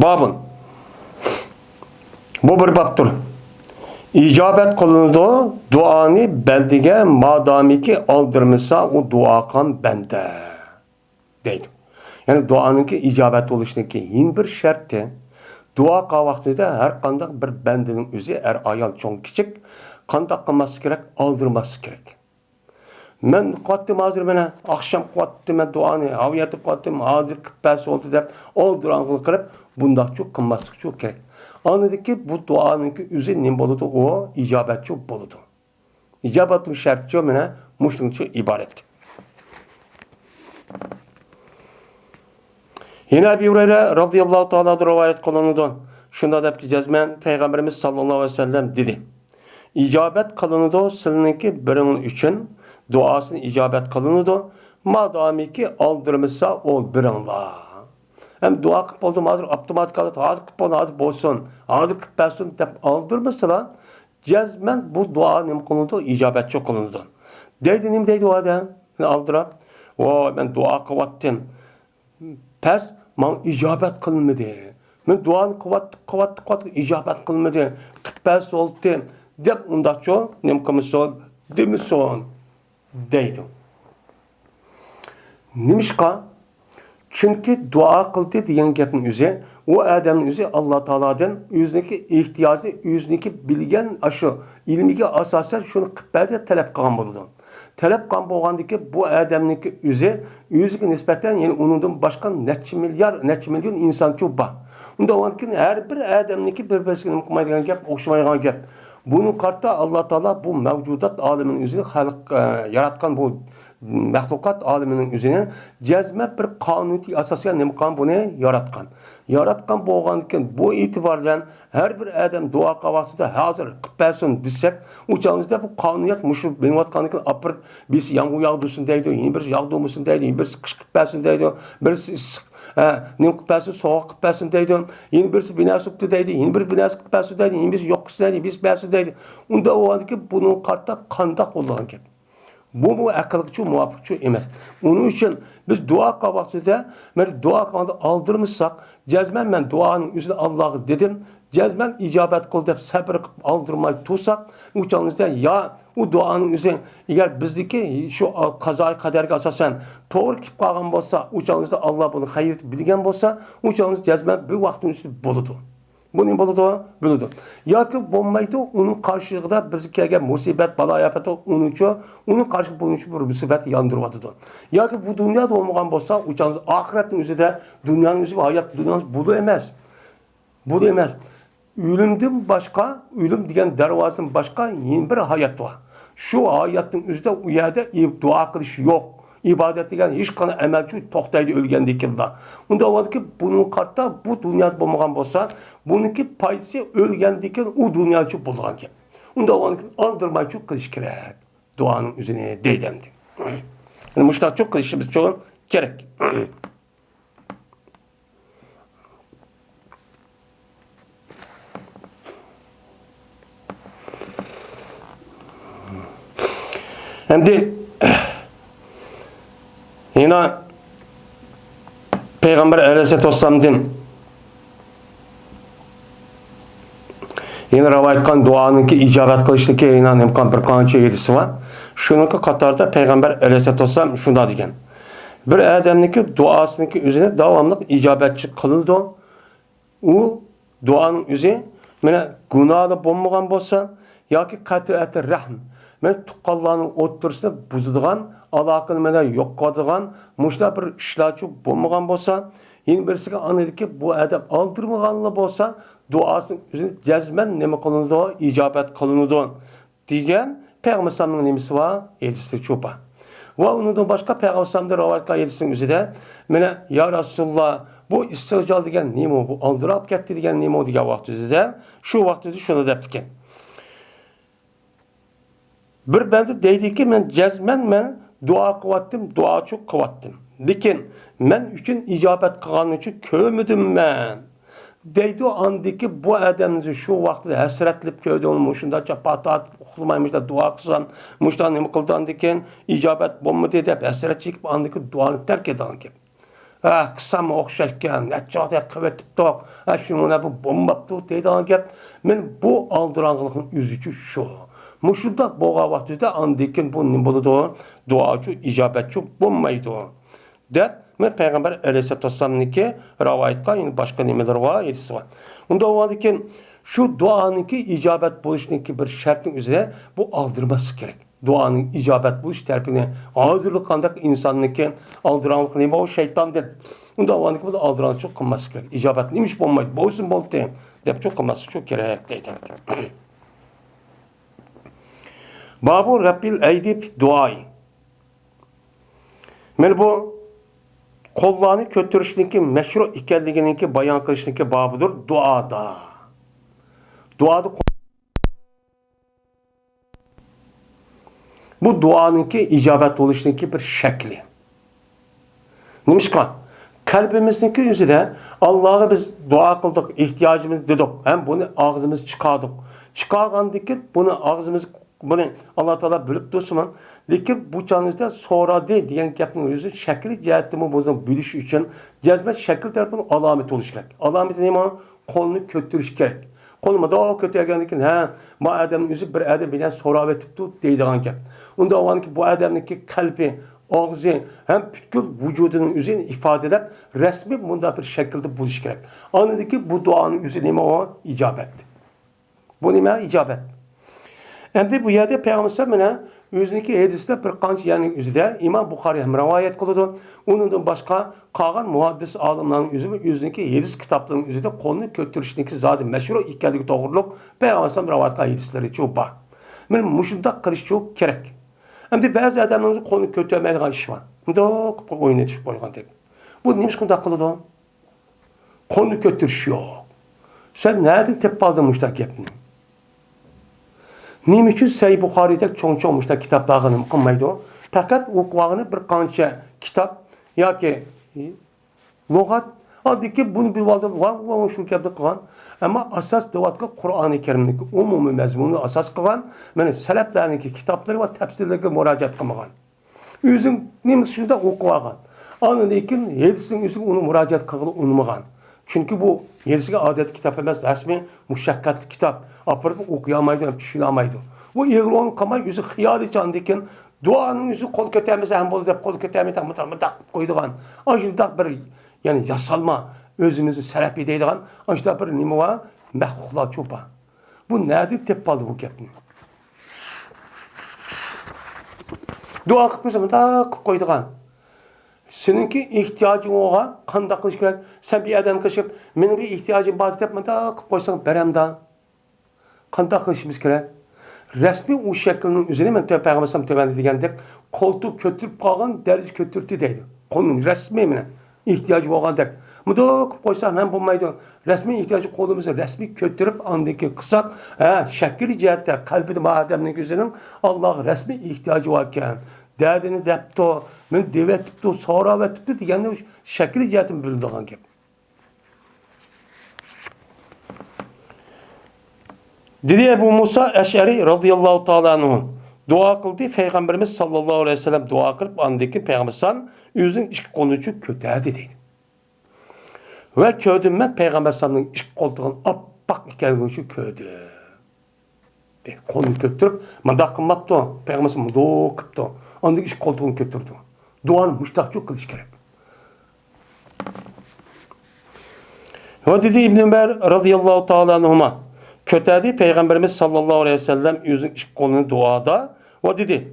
Babın. Bu bir babdır. İcabet kılındı duanı beldige madamiki aldırmışsa o dua kan bende. Deydi. Yani duanın ki icabet oluşundaki yine bir şartı dua kavaktıda her kandak bir bendinin üzü ayal çok küçük kandak kılması gerek aldırması gerek. Men qattim hazır bana akşam qattim men duanı aviyatı qattim hazır kıppas oldu dep olduranlık kılıp bunda çok kılması çok gerek. Anladık ki bu duanın ki üzü ne boludu o icabet çok boludu. İcabetin şartı çok mene muşlun çok ibaret. Yine Ebu Hureyre radıyallahu ta'ala rivayet kılınıdı. Şunda da ki cezmen Peygamberimiz sallallahu aleyhi ve sellem dedi. İcabet kılınıdı sizinki birinin için duasını icabet kılınıdı. Madami ki aldırmışsa o birinla. Hem dua kıp oldum hazır optimat kalır. Hazır kıp oldu hazır bolsun. Hazır kıp olsun dep aldırmışsa cezmen bu dua ne kılınıdı? İcabet çok kılınıdı. Deydi neyim deydi o adam? Aldırap. Ben dua kıvattım. Pes man icabet kılınmadı. Ben duanı kıvat icabet kılınmadı. Kıp oldu. Dep unda çok ne kılmışsın? Demişsin. Deydi. Nimişka? Çünkü dua kıldı degan gapning o'zi, o adamning o'zi Alloh taolodan o'ziniki ehtiyojni, o'ziniki bilgan shu ilmiga asosan shuni qilib berdi talab qilgan bo'ladi. Talab qilgan bo'lgandiki bu odamniki o'ziga nisbatan ya'ni uningdan boshqa necha million insonchi bor. Unda o'nkin har bir odamniki bir-biriga nima qilmaydigan gap, o'xshamaydigan gap. Buni qarta Alloh taolo bu mavjudot olamining o'zini xalq yaratgan bu mahlukat aleminin üzerine cezme bir kanuni asasıyla nima qilgan buni yaratgan. Yaratgan bo'lgandan bu itibardan her bir adam dua qilvasida hozir qilib bersin desek, o'changizda bu qonuniyat mushu belayotgandan apir biz yağmur yağdırсын deydi, yeni bir yağdırmasın deydi, yeni bir qish qilib bersin deydi, birisi issiq nima qilib bersin, sovuq qilib bersin deydi, yeni birisi bina so'kdi deydi, yeni bir bina qilib bersin deydi, yeni birisi yo'q qilsin deydi, biz bersin deydi. Unda o'yladiki buni qarta qanday qo'llagan gap. Bu akıllıkçı, muvaffakçı emas. Onun için biz dua qilvaqtida, men dua qilganda aldırmışsak, cezmen men duanın üstüne Allah'ı dedim, cezmen icabet kıl deb sabr qilib aldırmay tursak, uçağımızda ya o duanın üzerine eğer bizdeki şu kaza kaderge asasen doğru kip qalgan bolsa, uçağımızda Allah bunu hayır bilgen bolsa, uçağımız cezmen bir vaktin üstü boludu. Bu ne buludu? Ya ki bombaydı onun karşılığında bizga musibet, bala yapatı onun karşılığı bunun için bir musibet yandırıvadı. Ya ki bu dünyada olmagan bolsa, uçağınız ahiretin üzerinde dünyanın üzerinde hayat dünyanız bulu emez. Bulu emez. Ölümden başka, ölüm diyen dervazın başka yeni bir hayat var. Şu hayatın üzerinde o yerde dua kılış yok. İbadet degan hech qanday amalchi to'xtaydi o'lgandekilda. Unda o'yladiki bunun qarta bu dunyoda bo'lmagan bo'lsa, buniki foydasi o'lgandekin u dunyochi bo'lgan gap. Unda o'yladiki aldirmaychi qilish kerak. Duoning o'zini deydimdi. Yani mushtaqchi qilishimiz uchun kerak. Endi yine Peygamber Aleyhisselatü Vesselam'dan yine rivayet kılan duanınki icabet kılıştaki yine imkan bir kança yedisi var. Şununki katarda Peygamber Aleyhisselatü Vesselam şunda degen. Bir adamniki duasınki üzerine devamlı icabetçi kılındı. O duanın üzerine mene günahı bulmagan bolsa yoki qat'iyati rahm men tuqqanlarning o'ttirisini buzadigan aloqani mana yo'q qiladigan mushta bir ishlarchi bo'lmagan bo'lsa, yeni birisiga anadiki bu adam aldirmaganlar bo'lsa, duosini o'zini jazman nima qilinadi, ijobat qilinadi degan payg'ambarning nimasi bor, hadisda cho'pa. Va undan boshqa payg'ambarning rivoyat qilgan hadisning o'zida mana ya Rasululloh bu istig'jol degan nima, bu aldirab ketdi degan nima degan vaqtida shu vaqtida shuni debdikan. Bir bende deydi ki men cezmen dua kıvattim, dua çok kıvattim. Lekin men üçün icabet kılgan üçün kömüdüm men. Deydi o andaki bu adamınızı şu vaxtda hasretlip köyde olmuşunda çapatat oxumaymış da dua kılsan, muştan nemi kıldan diken icabet bomba dedi hep hasret çekip andaki duanı terk eden ki. Kısam oxşakken, netçağda kıvetip tok, şuna bu bomba tuğ deydi gap. Men bu aldıranlığın üzücü şu. Muşunda boğa vaxtida andikin bu ne boludu? Duaçu, icabetçi bulmaydı. Der, men Peygamber Aleyhisselatü Vesselam'niki rivayet qilgan, yani başka nimeler var, yedisi var. Unda o'yladiki, şu duanınki icabet buluşunki bir şartın üzerine bu aldırması gerek. Duanın icabet buluş terpini hazırlık kandak insanınki aldıranlık neyme o şeytan der. Unda o'yladiki bu aldıranlık çok kılması gerek. İcabet neymiş bulmaydı, boğulsun bol deyim. Dep çok kılması çok gerek deydi. Babu Rabbil Eydib duayı. Men bu kollarını kötürüşünki meşru ikenligininki bayan kılışınki babıdır duada. Duada bu duanınki icabet oluşunki bir şekli. Nimişka? Kalbimizdeki yüzüde Allah'a biz dua kıldık, ihtiyacımız dedik. Hem bunu ağzımız çıkardık. Çıkargandık bunu ağzımız bunu Allah Teala bölüp dursun. Lekin bu çağınızda so'radi degan gapning o'zi shakli jihatdan buni bilish uchun jazmat shakl tarafini alomat bo'lishi kerak. Alomati nima? Qo'lni ko'tarish kerak. Qo'lni do ko'targandan keyin bu odamning o'zi bir odam bilan so'rab o'tibdi deydigan gap. Unda avvalki bu odamniki qalbi ağzı hem bütün vücudunun üzerine ifade edip resmi bunda bir şekilde buluş gerek. Anladı ki bu duanın üzerine o icabet. Bu nime icabet. Endi bu yerde Peygamber mana o'ziniki hadisda bir qancha yani o'zida İmam Buxoriy ham rivoyat qiladi. Undan boshqa qolgan muhaddis olimlarning o'ziniki hadis kitoblarining o'zida qo'lni ko'tarishniki zodi mashhur ekanligi to'g'riliq Peygamber rivoyat qilgan hadislari bor. Men mushunda qilish kerak. Endi ba'zi odamlarning qo'lni ko'tarmaydigan ish bor. Bundoq o'ynatib qo'ygan deb. Bu nima shunda qiladi? Qo'lni ko'tarish yo'q. Sen nereden tepki aldın müştak gapni? Nima uchun Sahih Buxoriyda cho'ng-cho'ng müştak kitoblarni qilmaydi? Faqat o'qig'ini bir qancha kitob yoki lug'at oddiki buni bilib oldim, va shu gapni qilgan. Ammo asos devatga Qur'oni Karimning umumiy mazmunini asos qilgan, mana salaflarning kitoblari va tafsirlarga murojaat qilmagan. O'zing nima shunda o'qib olgan. Lekin hadisning o'zi uni murojaat qilib unmagan. Çünkü bu yerisiga adet kitap emas, resmi mushakkatli kitap. Apırıp okuyamaydı, düşünemaydı. Bu eğronu kamay yüzü xiyali candikin, duanın yüzü kol kötemize hem bolu dep kol kötemize mıtak koyduğun. Ancak bir yani yasalma özümüzü serap edeydiğin, ancak bir nime var, mehluklar çoba. Bu nedir teppalı bu gepni? Dua kıpırsa mıtak koyduğun. Seninki ihtiyacın oğa qanday qilish kerak? Sen bir adam qilib, mening bir ihtiyacım bor deb menda qilib qo'ysang beramda. Qanday qilishimiz kerak? Rasmiy u shaklning o'zini men payg'ambar tövəndə degandek, qo'ltiq ko'tirib qolgan daraj ko'tirdi deydi. Qonun rasmiy meni ihtiyacı bo'lgandek. Menda qilib qo'ysam ham bo'lmaydi. Rasmiy ihtiyacı qo'limizni rasmiy ko'tirib andiki qilsak, shakli jihatda qalbida odamning o'zining Alloh rasmiy ihtiyacı bor ekan. Derdini depti, men devetipti, so'ravetipti deganda shakli jihatini bildigan gap. Dedi Ebu Musa Eş'ari radıyallahu ta'ala anhu dua kıldı. Peygamberimiz sallallahu aleyhi ve sellem dua kılıp andaki Peygamberimiz özünün işki konucu kötüğüdü deydi. Ve köydünmek Peygamberimiz'in işki koltuğun appak ikenliğin şu köydü. Deydi. Kolunu kötürüp, manda kılmattı o. Peygamberimiz mıdo kıptı. Andaki işki koltuğunu kötürdü. Duanın müştakçı kılış gerek. Ve dedi İbn Ömer radıyallahu ta'ala anhuma kötədi Peygamberimiz sallallahu aleyhi ve sellem özünün iş konunu duada ve dedi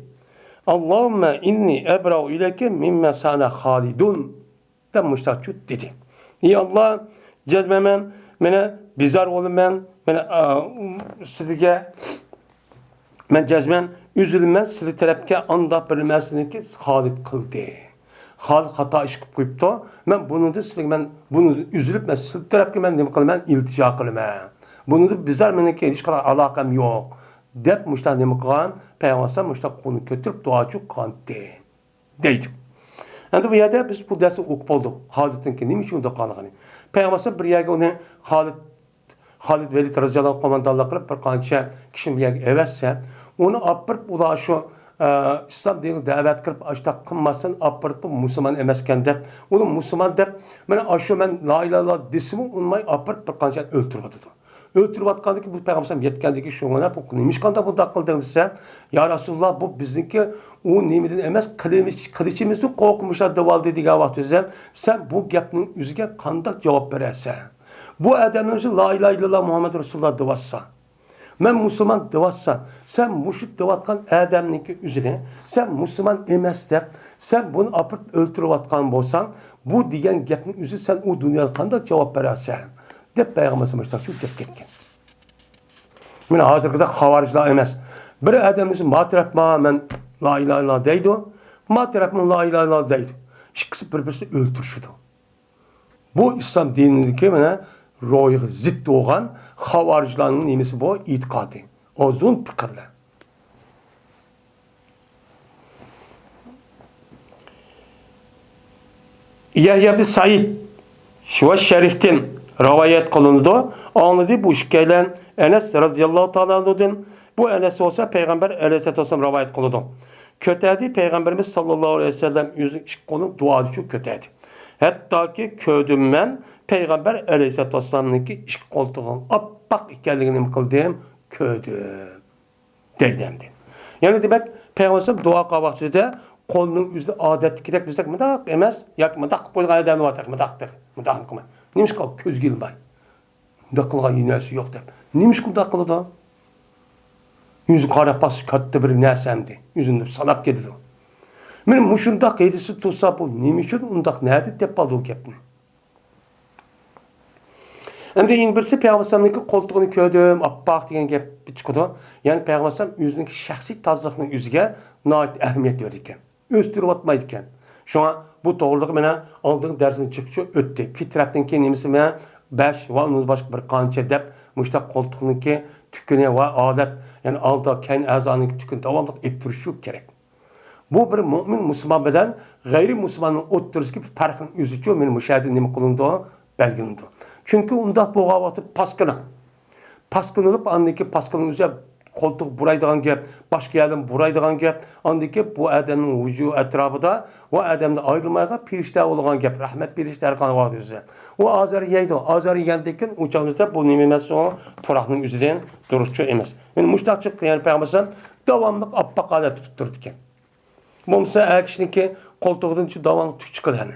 Allahümme inni ebra'u ileke mimme sana halidun demişler dedi. Ey Allah cezmemen mene bizar olun mene sizge men cezmen üzülmez sizi tarafke anda bilmezsiniz ki halid kıldı. Halid hata iş kıyıptı. Men bunu da sizge men bunu üzülüp men sizi tarafke men ne kılım men iltica kılım. Bunu da bizler meneki hiç kadar alakam yok. Dep müştak ne kılan Peygamber müştak konu kötürüp duacı kantı. Deydi. Yani bu yerde biz bu dersi okup olduk. Halid'in ki niçin de kalığını. Peygamber bir yerde onu Halid Velid Raziyallahu komandanlık kılıp bir kança kişinin bir yerde evetse onu apırıp ula şu İslam dinini davet kılıp açta kılmasın apırıp Müslüman emesken de onu Müslüman de men la ilahe illallah desimi unmay apırıp bir kança öldürüyordu. Öldürüp atkandık bu Peygamber yetkendeki şuna bu neymiş kanda bu dakıldığınızsa ya Resulullah bu bizdeki o nimetin emez kılıçımızı korkmuşlar deval dediği vakti sen bu gapning yüzüge kandak cevap verersen bu adamımızı la ilahe illallah Muhammed Resulullah devassa men Müslüman devassa sen müşrik devatkan adamning yüzüne sen Müslüman emes dep sen bunu apıp öldürüp atkan bolsan bu diyen gapning yüzü sen o dünyada kandak cevap verersen dep Peygamberimiz şu dep ketken. Mene hazırda havariciler emas. Bir adamımız matrapma men la ilahe illallah deydi. Matrapma la ilahe illallah deydi. İkisi bir-birini öldürüşüdü. Bu İslam dinindeki mene royuğa zıt olan havaricilerin nemesi bu itikadı. Uzun fikirler. Yahya bin Said şu şeriften rivayet kılındı. Anladı bu işkelen Enes radıyallahu ta'ala anh'dan bu Enes olsa Peygamber aleyhisselatü vesselam rivayet kılındı. Kötədi Peygamberimiz sallallahu aleyhi ve sellem yüzü konu dua düşü kötədi. Hatta ki köydüm ben Peygamber aleyhisselatü vesselam'ın ki iş koltuğun appak ikenliğini kıldım köydüm. Deydimdi. Yani demek Peygamber dua kavakçıda Qo'lning uzida odatdagidek bizak mundaq emas, yoki mundaq qilib qo'ygan odam bor, mundaq qilma. Nimishqa ko'zga ilmay. Mundaq qilgan narsa yo'q deb. Nimishqa mundaq qiladi? Yüzü qarab bas katta bir narsamdi. Yüzünü sanab ketdi. Men mushundaq edisi tursa bu nima uchun undaq nadi deb qoldi u gapni. Endi eng birisi Payg'ambarning qo'ltig'ini ko'rdim, oppoq degan gap chiqdi. Ya'ni Payg'ambar o'zining shaxsiy tozliqning o'ziga noit ahamiyat berdi ekan. O'stirib atmaydi ekan. Shunga bu to'g'riliq mena oldin darsini chiqishi o'tdi. Fitratdan keyin nimasi men 5 va undan boshqa bir qancha deb mushtaq qo'ltiqniki tukuni va odat, ya'ni alda keyin a'zoning tukuni davomli ettirishi kerak. Bu bir mo'min musulmon bilan g'ayri musulmonning o'ttirisidagi farqning o'zicha men mushahada nima qilindi belgilandi. Chunki unda bo'lgan vaqt paskinilib andiki paskinning o'zi qo'ltiq buraydigan gap, boshqa yerdan buraydigan gap, andiki bu odamning vujudi atrofida va odamni ayrilmaydigan firishta bo'lgan gap, rahmat firishta qanday vaqt o'zi. U azar yeydi, azar yegandan keyin o'chog'ida bu nima emas, o puroqning o'zidan durustchi emas. Men mushtaqchi ya'ni payg'ambar davomli oppoq odat tutib turdi ekan. Bo'lmasa akishniki qo'ltig'idan shu davomli tuk chiqadi.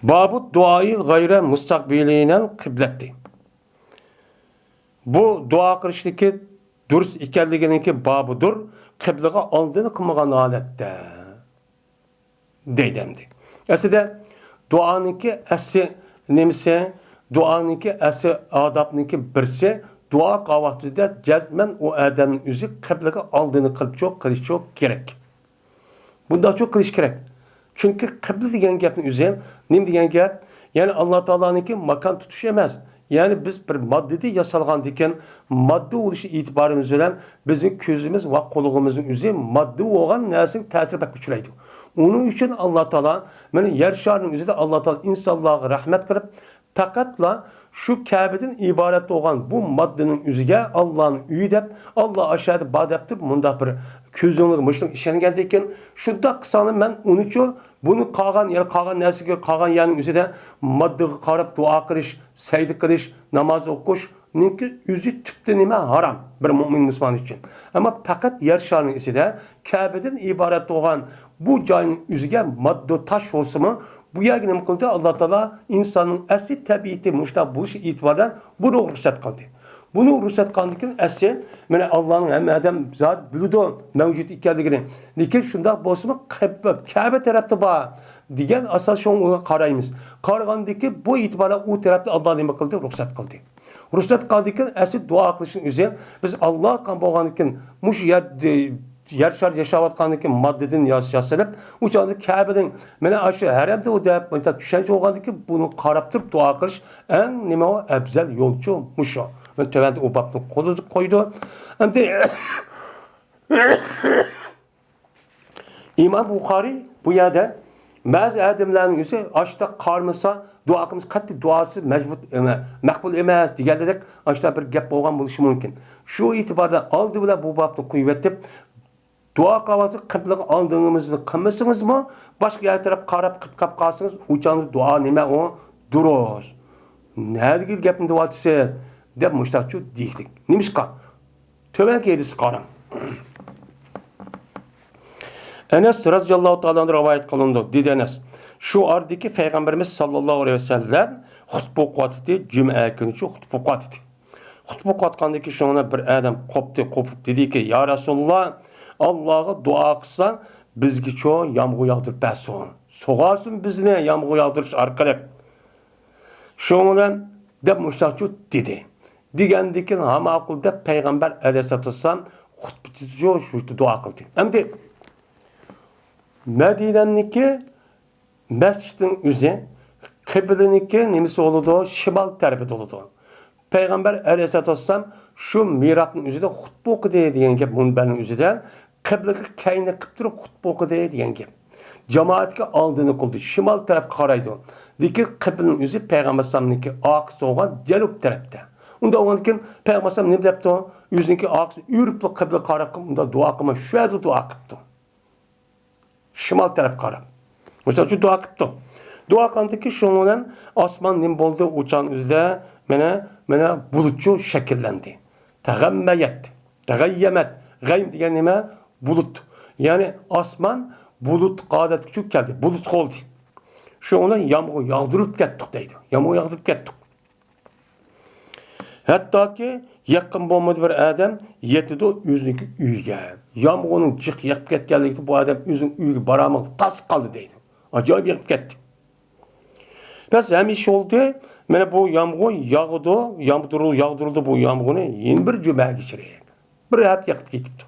Babu duayı gayre mustaqbilinel kıbleti. Bu dua qilishlikki durust ekanliginiki babudur, qiblaga oldini qilmagan holatda deydimdi. Aslida duaniki asli nimasi, duaniki asli adabniki birsi, dua qavaqtida jazman o odamning o'zi qiblaga oldini qilish çok kerak. Bunda çok qilish kerak. Çünkü kıble degan gapning o'zi nima degan gap? Yani Allah Taola'nınki makam tutuş emas. Yani biz bir maddede yasalgan diken madde oluşu itibarımız bilen bizim közümüz ve kolumuzun üzeri madde olan nersinin tesiri pek güçlüydü. Onun için Allah Taala yani yer şarının üzerinde Allah Taala insanlığa rahmet kılıp fakatla şu Kabe'den ibaret olan bu maddenin üzerine Allah'ın üyü dep Allah aşağıda badeptip bunda bir közünlük mışlık işlengendeyken şunda kısanım ben onun için bunu kalan nersige kalan yanın üzerinde maddeye karab dua kılış, secde kılış, namaz okuş ninki yüzü tüpte nime haram bir mümin Müslüman için. Ama fakat yer şarının üzerinde Kabe'den ibaret olan bu cayın üzerine madde taş olsa mı bu yerine nima qildi? Allah Taala insonning asli tabiati mushta bo'lishi itibardan buni ruxsat qildi. Buni ruxsat qilgandan asli mana Allohning hamma odam zot biladi mavjud ekanligini. Lekin shunday bo'lsa-mu Ka'ba tarafda bor degan asos shunga qaraymiz. Qaragandan bu itibarda u tarafda Alloh nima qildi? Ruxsat qildi. Ruxsat qilgandan asli duo qilishning o'zi biz Alloh qan bo'lgandan mush yer şar yaşavatkanlık maddeden yasalıp uçandı Kabe'den mene aşı herhalde o da mesela düşünce olgandı ki bunu qaraptırıp dua qilish en nima o ebzel yolcu muşo. Ben tövende o babını koydu. Hem de İmam Bukhari bu yerde bazı adamların yüzü açta karmasa duakımız katli duası makbul emas dedik açta bir gap bo'lgan bo'lishi mumkin. Şu itibarda aldı bile bu babını kuvvetip dua qavası qiblaga aldığınızı qilmasınız mı? Başka yer taraf qarab qilib qalsangiz, uçanız dua nima o duruz. Nerede gapni duası deb mushtaqchu deydik. Nimishqa? Tövenki edisi qaram. Enes radhiyallohu ta'ala rivayet qilindi. Dedi Enes. Şu ardaki Peygamberimiz sallallahu aleyhi ve sellem xutba o'qiyotdi, juma kuni shu xutba o'qiyotdi. Xutba o'qiyotgandaki shuna bir adam qopib dediki, ya Rasulullah Allah'a dua kılsan bizgi çoğu yağmur yağdırıp bəson. Soğarsın bizni yağmur yağdırış arkalık. Şundan deb müştakçı dedi. Digendikin hama akıl deb Peygamber aleyhissalatü vesselam hutbetici dua kıldı. Hem de Medine'niki mescidin üzü kıbliniki nimisi oludu, şimal tarafı oludu. Peygamber aleyhissalatü vesselam şu mihrabning üzerinde xutba o'qidi degan gap munbarning üzerinde qiblaga kayni qilib turib xutba o'qidi degan gap. Jamoatga oldini qildi, shimol tarafga qaraydi. Lekin qiblaning o'zi Payg'ambar sallamniki oqis bo'lgan janub tarafda. Unda o'nkin Payg'ambar sallam nima debdi? O'ziniki oqis yurib qibla qarab unda duo qilma, shu yerda duo qilibdi. Shimol tarafga qarab. O'sha shu duo qilibdi. Duo qildiki shundan osmon nim bo'ldi, uçan üzerinde mana bulutçu şekillendi. Tagayyemet Gaym degan nima? Bulut. Ya'ni osmon bulut qodatga cho'kib keldi. Bulut qoldi. Shu bilan yomg'ir yog'dirib ketdik deydi. Yomg'ir yog'dirib ketdik. Hattoki yaqin bo'lmadi bir odam yetdi o'ziniki uyiga. Yomg'irning jiq yiqib ketganligida bu odam o'zining uyiga borolmay tas qoldi deydi. Ajoyib yiqib ketdi. Biz hamisha oldu, mana bu yomg'ir yog'di, yog'dirildi bu yomg'irni yana bir jumaga ichirib. Bir hafta yiqib ketibdi.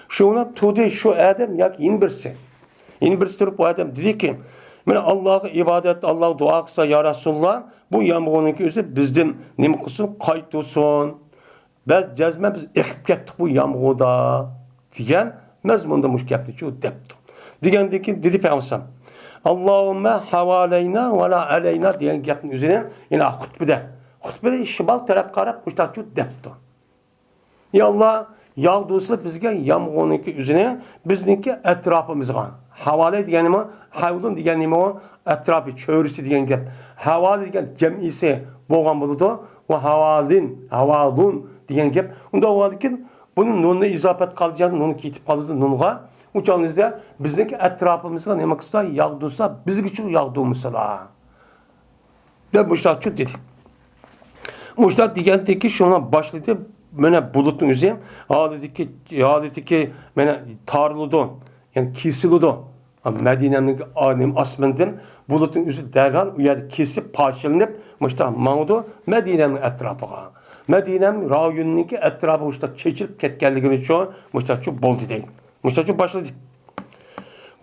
Shuni to'di shu odam yoki yana birisi. Yana birisi turib bu odam dediki, mana Allohga ibodat, Alloh duo qilsa ya Rasululloh, bu yomg'irniki o'zi bizdan nima qilsin, qaytsin. Biz jazma biz yiqib ketdik bu yomg'irda degan mazmunda mushkapni shu debdi. Degandiki dedi Payg'ambar Allahümme havaleyna ve la aleyna diyen gapın üzerine yine hutbede. Hutbede şimal taraf qarab müştakçı depti. Ya Allah yağdursa bizge yağmurunki üzerine bizniki etrafımızga. Havale diyenimi, havlun diyenimi o etrafı, çöğrüsü diyen gap. Havale diyen cem'isi boğan buludu. Ve havalun diyen gap. Onda o vakitin bunun nunla izafet kalacağını, nunu kitip kalıdı nunga. Uçağınızda bizdeki etrafımızda ne maksa yağdursa biz için yağdurmuşsa de müştakçı dedi. Müştak diyeceğim ki şuna başladı bana bulutun üzerine adeti bana tarlıdı yani kesildi. Medine'nin alim asmından bulutun üzerine derhal uyarı kesip parçalanıp müştak mağdu Medine'nin etrafına. Medine'nin rayonundaki etrafı müştak çekilip ketkenliğini için müştakçı boldu değil. Müştakçı başladı.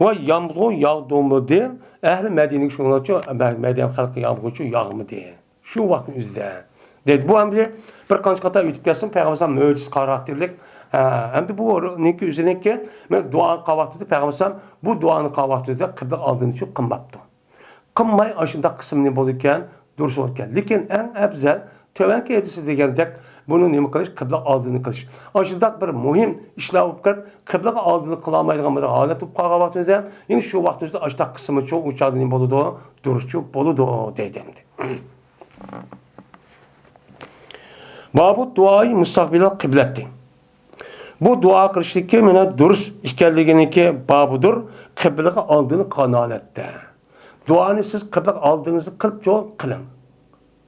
Ve yağmur yağdığımı diye ehli Medine'nin şunlar için Medine halkı yağmur için yağmı diye. Şu vaktin üzerinde. Dedi bu emri bir kanç kata ütüp gelsin Peygamber müciz karakterlik. Hem de bu neki üzerine ki ben duanı kavattırdı Peygamber bu duanı kavattırdı kıbla aldığını için kınmaptı. Kınmay aşında kısmını bulurken dursun olurken. Lakin en ebzel tövenki edisi degandek bunu nima qilish qibla oldini qilish. Aşıdak bir muhim ishlar bo'lib qilib, qibla oldini qilolmaydigan bir holat bo'lib qolgan vaqtimizda, endi shu vaqtimizda aşıdak qismi cho'q o'chadi nima bo'ladi, durishchi bo'ladi deydi. Babu duoyi mustaqbilal qiblatdi. Bu duo qilishlikka mana durust ekanliginiki babudur, qiblaga oldini qanolatda. Duoni siz qibla oldingizni qilib cho'q qiling.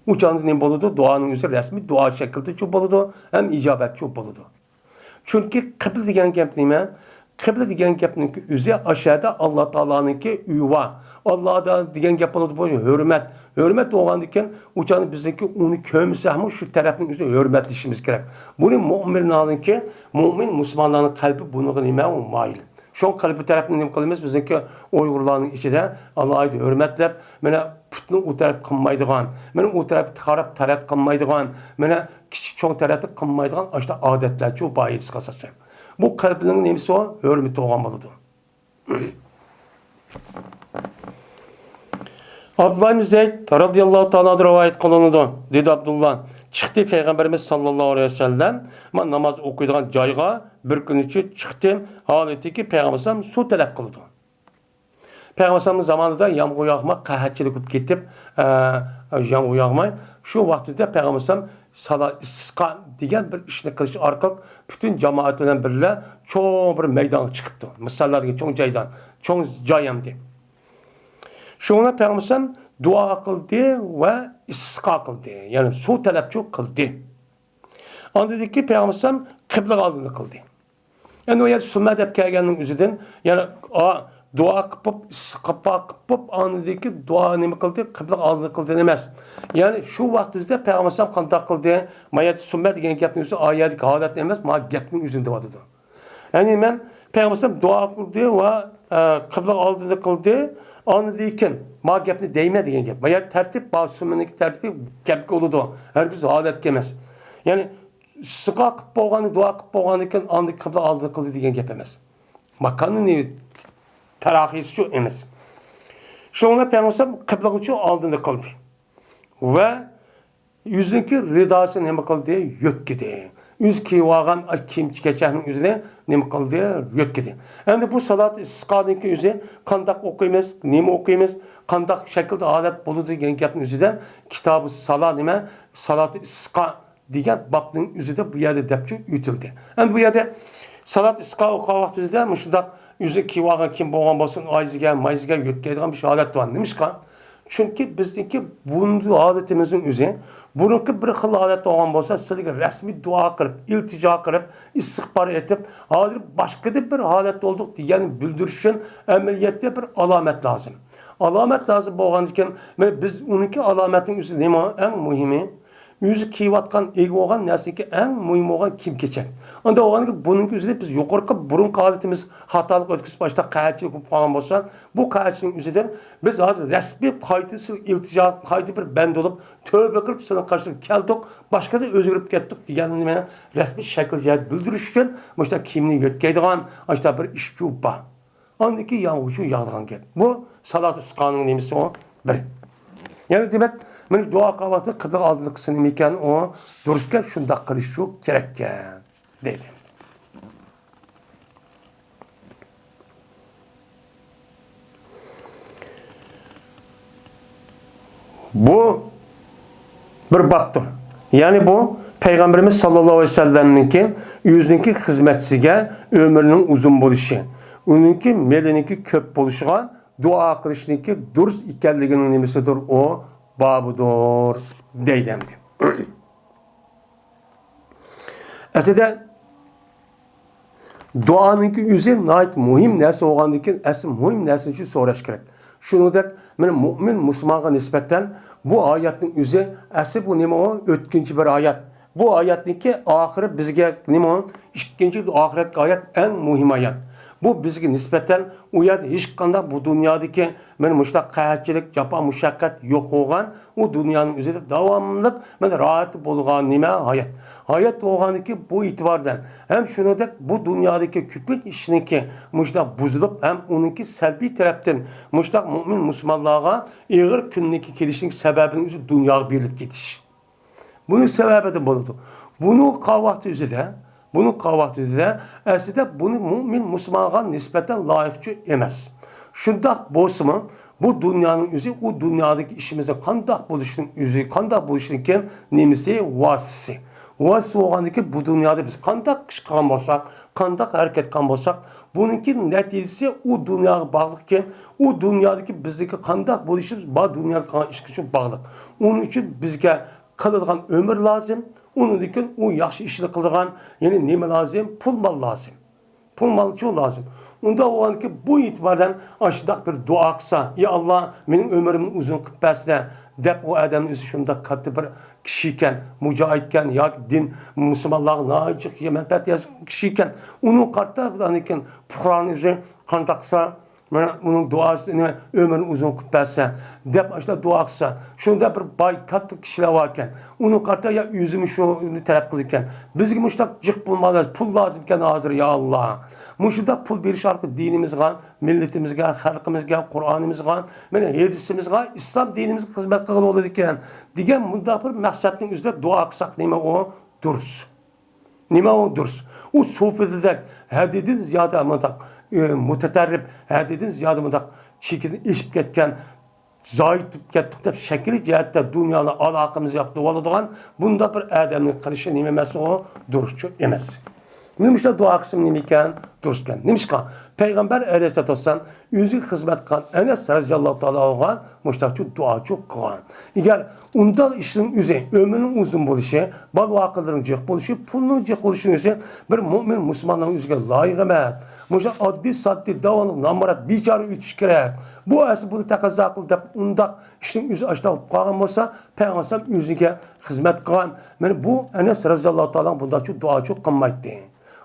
Uçağınız ne boludu? Duanın üzeri resmi dua şekilde çok boludu. Hem icabet çok boludu. Çünkü kıble diyen gap neyme? Kıble diyen gapın üzeri aşağıda Allah Teala'nınki üva. Allah'da diyen gap boludu bu hürmet. Hürmet doğan diken uçağın bizdeki onu kömüse ama şu tarafın üzerine hürmetlişimiz gerek. Bunu müminlerin alınki, mümin Müslümanların kalbi bunu neyme o mail. Şu kalbi tarafını ne kılmaz bizdeki Uygurların içinde Allah'a hürmetlep, bana putni o taraf qilmaydigan, mana o taraf qarab tarat qilmaydigan, mana kichik cho'ng taratni qilmaydigan ashta odatlar shu bois qasasam. Bu qalbning nemisi o? Hurmat bo'lgan bo'ladi. Abdullah ibn Zeyd radhiyallohu ta'ala rivoyat qilinadi. Dedi Abdullah, chiqdi Payg'ambarimiz sallallohu alayhi vasallam, men namoz o'qiydigan joyga bir kun ichi chiqdim, holatiki Payg'ambarimiz suv talab qildi. Peygamberimizin zamanında yağmur yağmak, qahatchilik bo'lib ketib, yağmur yağmay. Şu vaqtida Peygamberimiz salat istisqa degan bir ishni qilish orqali butun jamoat bilan birga cho'ng bir maydonga chiqibdi. Misollarga cho'ng joydan, cho'ng joy hamdi. Shunda Peygamberimiz duo qildi va istisqa qildi. Ya'ni suv talabchi qildi. Ondaki Peygamberimiz qibla oldini qildi. Endi o yer sunna deb kelganning o'zidan, ya'ni dua qilib, istisqa qilib, ondaki duo nima qildi? Qibla oldini qildi emas. Ya'ni shu vaqtda Peygamberimiz qanday qildi? Mayat sunna degan gapning o'zi oyatdagi holat emas, ma gapning o'zida bo'ladi. Ya'ni men Peygamberimiz duo qildi va qibla oldini qildi. Ondaki ma gapni deyme degan gap. Mayat tartib, ba sunnaniki tartibi gapga bo'ladi. Hargiz holatga emas. Ya'ni istisqa qilib bo'lgani, duo qilib bo'lgani ekan, ondaki qibla oldini qildi degan gap emas. Makanni tarahisi şu emas. Şuna Peygamber kıbla için aldığını kıldı. Ve yüzündeki ridasını ne kıldı? Yötkedi. Yüz kıyvağın kim geçenin yüzüne ne kıldı? Yötkedi. Yani bu salat istisqadaki yüzü kandak okuyamaz, nemi okuyamaz, kandak şekilde adet buludu diyen gapın yüzüden kitabı salat neme, salat istisqa diyen baktığın yüzüde bu yerde depçi ütüldü. Yani bu yerde Salat isqa o'qigan vaqtida shundoq yuzi kiyib kim bo'lgan bo'lsin, oyziga, mayziga yo'tkaydigan bir holat bor. Nimishqa? Chunki bizniki bunday holatimizning o'zi, buniki bir xil holat bo'lgan bo'lsa, sizlarga rasmiy duo qilib, iltijo qilib, istig'for etib, hozir boshqa bir holat bo'ldik degan bildirish uchun amaliyotda bir alomat lozim. Alomat lozim bo'lgandan keyin, biz uniki alomatning o'zi nima? Eng muhimi yüzü kiyvatkan, egi olgan narsadagi eng muhim olgan kiyim-kechak. Unda olganki buning o'zida biz yuqorqi burun holatimiz xatolik o'tkazib boshda qaychilik bo'lib qolgan bo'lsa, bu qaychilik o'zidan biz hozir rasmiy qaytisi iltijo, qayta bir band bo'lib, tövbe qilib sizga qarshi keldik, boshqada o'zgarib ketdik deganini men rasmiy shakl jihat bildirish uchun boshda kiyimni yo'tkaydigan, boshda bir ish bor. Ondaki yağmurcu yağdıgan gap. Bu salat isqanın nemisi o bir. Yani demek men dua qavati qibla oldida qilsin ekan, o durustga shundoq qilish kerak ekan dedi. Bu bir babdır. Yani bu Peygamberimiz sallallahu aleyhi ve sellem'ninki yüzünki hizmetçisiga ömrünün uzun bo'lişi, uninki meliniki ko'p bo'lishiga dua qilishninki durust ekanligining nimasidir o babudur deydemdi. Aslida duanınki yüzü nait muhim narsa olgandan asl muhim narsani shu so'rash kerak. Shuningdek, men mu'min musulmonga nisbatan bu oyatning o'zi asl bu nima o? O'tkinchi bir oyat. Bu oyatniki oxiri bizga nima o? Ikkinchi oxiratga oyat eng muhim oyat. Bu bizga nisbatan u yerda hech qanday bu dunyodagi men mushtaq qaychilik, jafo mushaqqat yo'q bo'lgan, u dunyoning o'zida davomli men rohat bo'lgan nima hayot. Hayot bo'lganiki bu e'tibordan ham shuningdek bu dunyodagi ko'plik ishniki mushtaq buzilib ham uningki salbiy tarafdan mushtaq mu'min musulmonlarga og'ir kunniki kelishning sababini o'zi dunyoga berilib ketish. Buning sababi de bo'ladi. Buni qavvaqti o'zida Bunun qavvatida aslida buni mu'min musulmonga nisbatan loyiqchi emas. Shundoq bo'lsa-mu, bu dunyoning o'zi, u dunyodagi ishimizda qandoq bo'lishini o'zi, qandoq bo'lishinikin nemisi vasisi. Vasisi bo'lganiki bu dunyoda biz qandoq ish qilgan bo'lsak, qandoq harakat qilgan bo'lsak, buningki natijasi u dunyoga bog'liq ekan, u dunyodagi bizdagi qandoq bo'lishimiz bu dunyoga qilgan ishga uchun bog'liq. Uning uchun bizga qiladigan umr lozim. Onun için o yaxşı işini kıldıran yani neme lazım? Pul mal lazım. Pul mal çok lazım. Onda o an ki bu itibardan aşağıdak bir dua kısa. Ya Allah benim ömrümün uzun kıpasına dep o adamın üzü şunda katı bir kişiyken, mücahitken, ya din, Müslümanlığa naicik, menfaat yazık kişiyken, onun kartta bir Kur'an üzü kantaksa, onun duası ömrün uzun kutbası dep işte dua kısa. Şunda bir bay katlı kişiler varken onun karta ya yüzümü şu talep kılırken bizge muştak cık bulmalıyız. Pul lazımken hazır ya Allah. Muşunda pul bir şarkı dinimizge, milletimizge, halkımızge, Kur'an'ımızge, hedisimizge, İslam dinimizge hizmet kılın olurken digen bunda bir maksatın üzerinde dua kısak neyme o duruz. Nima o duruz. O sohbetedek hadidin ziyade amadak muteterrib hadidin ziyade amadak çekilin işip ketken zayıf kettik deb şekil cihatte dünyalı alakamız yo'q deb oladigan bunda bir adamning qilishi nima emas o duruşçu emas. Nimishda dua qilsam nima ekan? Durust ekan. Nimishqa? Payg'ambar alayhisolatu vasallam o'zi xizmat qilgan Anas radhiyallohu ta'ala olgan mushtaqchi duochi qilgan. Agar unda ishning o'zi ömrning uzun bo'lishi, bol vaqtlarning jiq bo'lishi, pulning jiq bo'lishini o'zi bir mu'min musulmonning o'ziga loyiq emas. Musha oddiy soddiy davonli namorat bechora o'tish kerak. Bu asli buni taqozo qildi deb unda ishning o'zi ashta qolgan bo'lsa, payg'ambar o'ziga xizmat qilgan. Mana bu Anas radhiyallohu ta'ala bundachi duochi qilmaydi.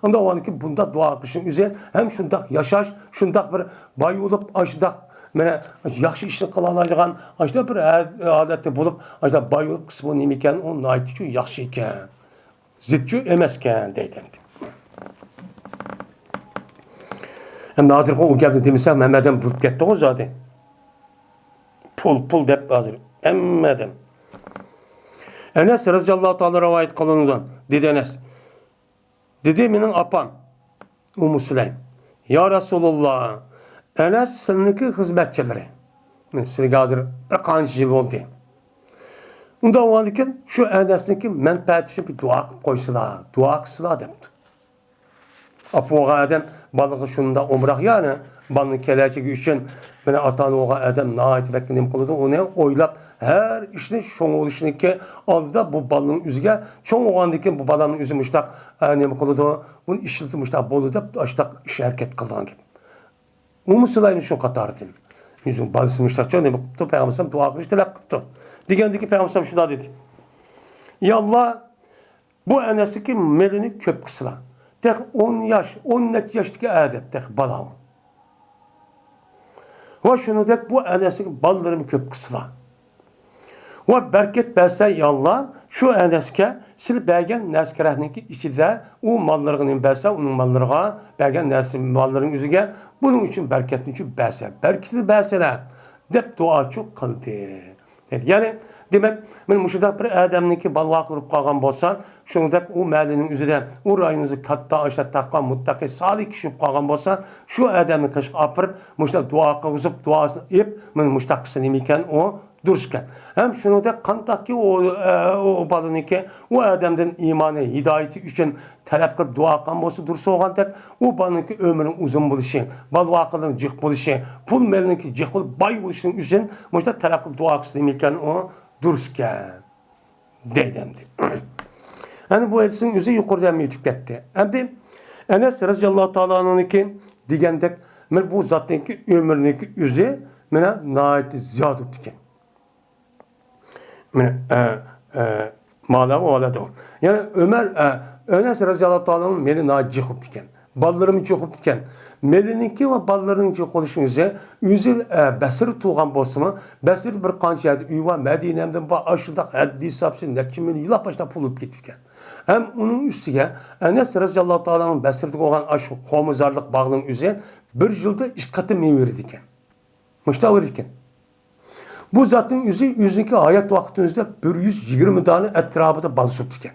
Onda o anki bunda dua kışın üzerine hem şundak yaşaş, şundak bir bay olup aşıdak, mene yaxşı işini kılalayacağın, aşıda bir adette bulup, aşıda bay olup kısmı neymiken, onun naiti yaxşı iken, zidçü emezken deydim. Yani nadir o geldi demişsem, Mehmet'im bulup gitti o zaten. Pul dep hazır, emmedim. Enes radıyallahu ta'ala rivayet kılınıdan, dedi Enes. Dedi benim apam Ummu Süleym. Ya Resulullah, Enes seninki hizmetçileri. Sizga hazır bir qancha yil oldu. Unda o andikin şu Enes'ninki menfaati için bir dua qilib qo'ysalar, dua qilsalar debdi. Apoğa adam balığı şunda umraq yani balının keləcəgi üçün mənə atan oğa adam nəhayət vəkilnim qılıdı. Onu oylab hər işini şoň oluşunu ki aldı bu balının üzüge çoğ oğandaki bu balanın üzü müştaq ne qılıdı. Bunu işleti müştaq bolu da aştaq iş hərəkət qıldan gibi. Umusulayım şu qatarıdın. Yüzün balısı müştaq çoğ ne qıptı Peyğəmbər dua qılış tələb qıptı. Digəndiki Peyğəmbər şuna dedi. Ya Allah bu enesi ki melini köp kısıla. Tek 10 yaş, 10 net yaştaki adep tek balam. Ve şunu dek bu enesi ki ballarımı köp kısıla. Ve bereket verse yallah şu enesi sil bəgən nəskərəhinin ki içində o mallarının verse onun mallarına bəgən nəsi malların üzüge bunun için bereketini için verse. Bereketini verse de dep dua çok kıldı. Yani demek men muşuda bir adamniki balvaq qırıb qalğan bolsan, şunda o məhəllənin üzüdə o rayonumuzu katta aşağı taqvan muttaqi salih kişi qalğan bolsan, şu adamı qışıq apırıb muşuda dua qılıb duasını ep men muştaqsını mikan o duruşkan. Hem şunu da kantak ki o balıniki o adamdan imanı, hidayeti üçün talep qılıb dua qılğan bolsa dursa oğandak o balıniki ömrünün uzun buluşu, balvaqının cıq buluşu, pul məliniki cıq bulup bay buluşunun üçün muşuda talep qılıb dua qılsın mikan o duruşkan deydemdi. Yani bu elsin yüzü yukarıdan mütük etti. Hem de Enes Raziyallahu Teala'nın ki digendek bu zaten ki ömrünün yüzü mene nâiti ziyad ettiken. Mâlâhu oladı. Yani Enes Raziyallahu Teala'nın meni nâiti cıkıp diken. Ballarımı cıkıp diken. Melininki ve ballarının cıkıp yüzü Besir tuğan bolsumu, Besir bir qançaydı üyva Medine'mden aşırda haddi sapsın, netçimini yılaq başta pulup gittiken. Hem onun üstüge Enes Raziyallahu Teala'nın Besir'de olan aşı homuzarlık bağının üzerine bir yılda iş katı meyveridiken. Müştah verirken. Bu zatın yüzündeki hayat vaktinizde 120 tane etrafında bal süptüken.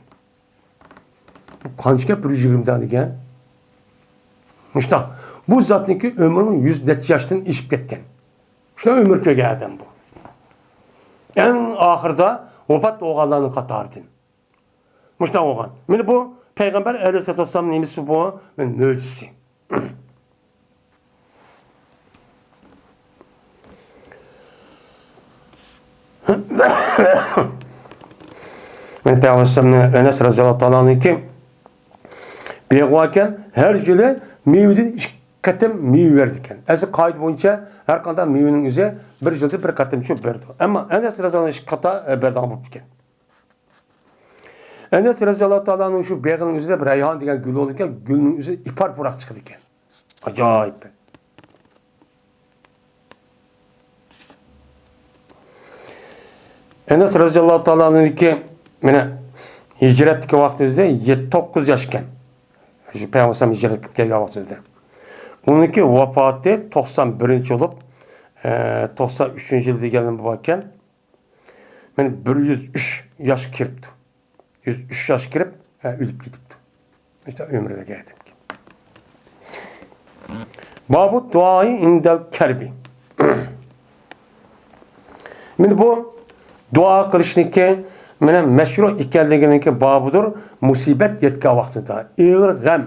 Bu kaçka 120 tane iken. Müştah. Bu zatınki ömrünün 100 net yaştan işip ketken. Şuna ömür köge adam bu. En ahırda vefat oğallarını katardın. Müştah oğan. Yani bu Peygamber Aleyhisselatü Vesselam nemisi bu möcüzesi. Ben Peygamber'in Enes Raziyallahu Teala'nın ki Peygamberken her yılı meyveden iş katım meyve verdiken. Esi kayıt boyunca her kadar meyvenin üzerine bir yılda bir katım çok verdi. Ama Enes Raziyallahu iş kata berdan bu diken. Enes Raziyallahu Teala'nın şu beğenin üzerine bir reyhan diyen gül olurken gülün üzerine ipar burak çıktı diken. Acayip. Enes Raziyallahu Teala'nın ki hicretteki vaktimizde 9 yaşken. Peygamber hicret ettiği vaktimizde. Onunki vefatı 91. olup 93. yılda geldim babakken ben 103 yaş kiripti. 103 yaş kirip ölüp gidipti. İşte ömrüne geldim. Babu duayı indel kerbi. Şimdi bu dua kılışniki meşru ikenliginiki babudur. Musibet yetka vaktida. İğir gam.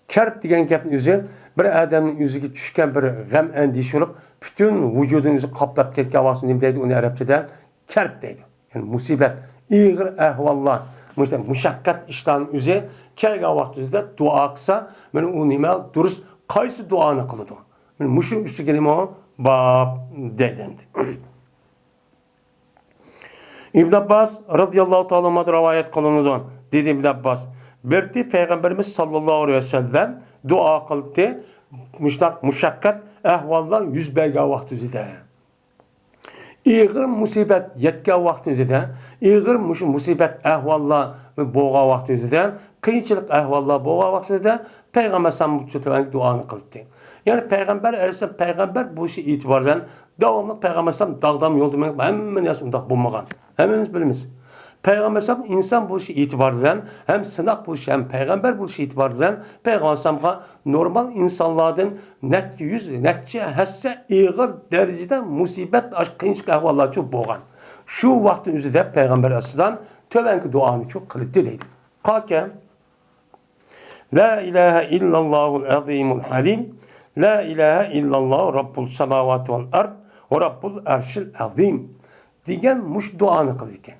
Kerb degen gapning o'zi bir odamning yuziga tushgan bir g'am andish bo'lib butun vujudingizni qoplab ketgan vaqtda nima deydi uni arabchada kerb deydi. Yani musibat, ig'ir ahvollar, mushaqqat ishlarning o'zi kelgan vaqtida duo qilsa, mana u nima durust qaysi duoni qiladi? Mana mushu ustiga nima bab deydi. İbn Abbas radıyallahu ta'ala rivayet kılınıdan dedi İbn Abbas. Berti Peygamberimiz sallallahu aleyhi ve sellem dua kıldı. Muşakkat ahvallar yüz belga vakti üzere. İğir musibet yetken vakti üzere. İğir musibet ahvallar boğa vakti üzere. Kıyınçılık ahvallar boğa vakti üzere. Peygamber sallallahu duanı kıldı. Yani Peygamber Aleyhisselam Peygamber bu işi itibardan devamlı Peygamber sallallahu dağdan yolda hemen yazımda bulmagan. Hemimiz bilimiz. Peygamber sallallahu insan bu işi itibardan hem sınak bu işi hem Peygamber bu işi itibardan Peygamber sallallahu normal insanlardan net yüz netçe hesse iğir derecede musibet kıyınçlık ahvallar çok boğan. Şu vaktin üzerinde Peygamber Aleyhisselam tövenki duanı çok kılıktı değil. Kalken La ilahe illallahul azimul halim. La ilahe illallah Rabbul semavati vel ard ve Rabbul arşil azim. Degan mush duoni qildi ekan.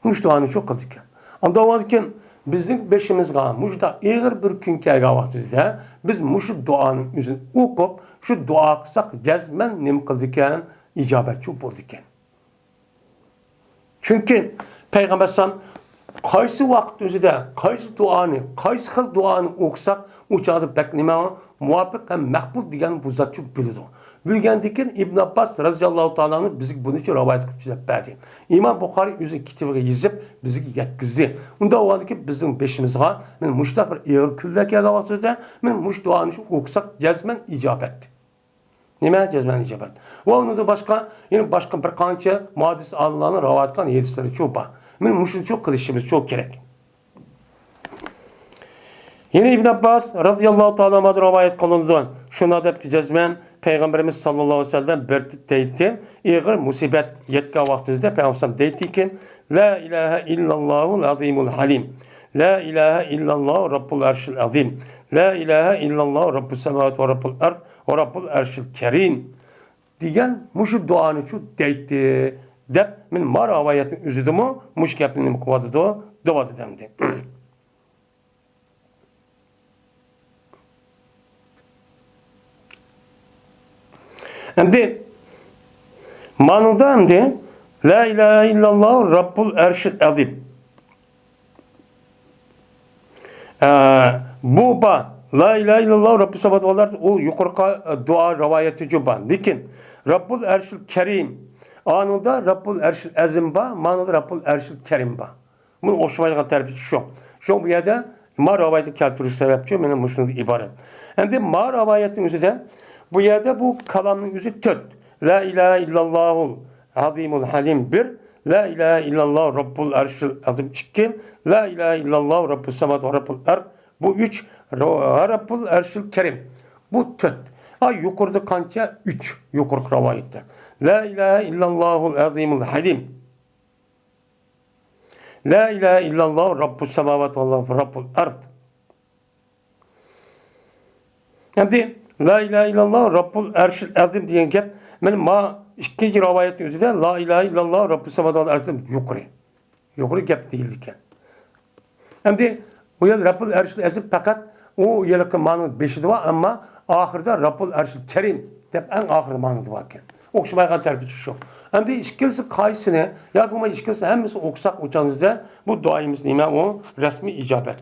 Mush duoni çok qildi ekan. Unda o'tgan bizning beshimizga mujda ig'ir bir kun kelgan vaqtimizda biz mush duoni o'zini o'qib, shu duo qilsak jazman nim qildi ekan, ijobatchi bo'ldi ekan. Chunki payg'ambar sallam qaysi vaqt o'zida qaysi duoni, qaysi xil duoni o'qisak, o'chadi bak nima muvofiq ham maqbul degan bu zotchi biladi. Bilgandan keyin İbn Abbas raziyallohu ta'olani bizga buni rivoyat qilib berdi. Imom Buxoriy o'zi kitobiga yozib bizga yetkazdi. Unda o'yladiki bizning beshimizga men mushtaq bir ig'ir kunlar kelgan vaqtida men mush duoni o'qisak jazman ijobat. Nima jazman ijobat. Va unda boshqa, yana boshqa bir qancha muhaddis olimlarning rivoyat qilgan hadislari ko'p bor. Men mushuni çok qilishimiz çok kerak. Yine İbn Abbas radıyallahu ta'ala anhu rivayet qilindi. Shuna debki jazman Peygamberimiz sallallahu aleyhi ve sellem bir deydi. Ig'ir musibet yetgan vaqtimizda Peygamber deydi ki la ilahe illallahul azimul halim. La ilahe illallah Rabbul arşil azim. La ilahe illallah Rabbus semavati ve Rabbul ard ve Rabbul arşil kerim. Degan mushu duoni shu deydi. Deb men ma rivoyatning o'zidimi mush gapni nima qilyapti deyapti demdi. Endi ma'noda endi la ilahe illallah Rabbul arşil azim. Bu ba la ilahe illallah Rabbus semavati vel ard o yuqorqi duo rivoyati jo'ban. Lekin Rabbul arşil kerim anında Rabbul Erşil Azim ba, manada Rabbul Erşil Kerim ba. Bunu oxşamaydigan tarifi şu. Şu bu yerda ma rivoyatni keltirish sababchi meni mushundan iborat. Endi ma rivoyatning o'zida bu yerda bu kalamning o'zi 4. La ilahe illallahul azimul halim 1, la ilahe illallah Rabbul Erşil Azim 2, la ilahe illallah Rabbus semavati ve Rabbul ard bu 3, Rabbul Erşil Kerim bu 4. Yukarıda kanca 3 yukarı rivayette. La ilahe illallahul azimul halim. La ilahe illallah Rabbus semavati ve Rabbul ard. Endi la ilahe illallah Rabbul arşil azim degan gap men ma ikkinchi rivoyatning o'zida la ilahe illallah Rabbus semavati ve ard yuqori. Yuqori gap deyildi ekan. Endi bu yer Rabbul arşil azim faqat o yerlik ma'no 5'i var ama ahirda Rabbul arşil kerim deb en ahirda ma'nosi var ekan. O'xshamaydigan tarifi shu. Endi ikkilisi qaysini yoki bo'lmay ikkilisi hammasi o'qisak o'chamizda bu duoyimiz nima u rasmiy ijobat.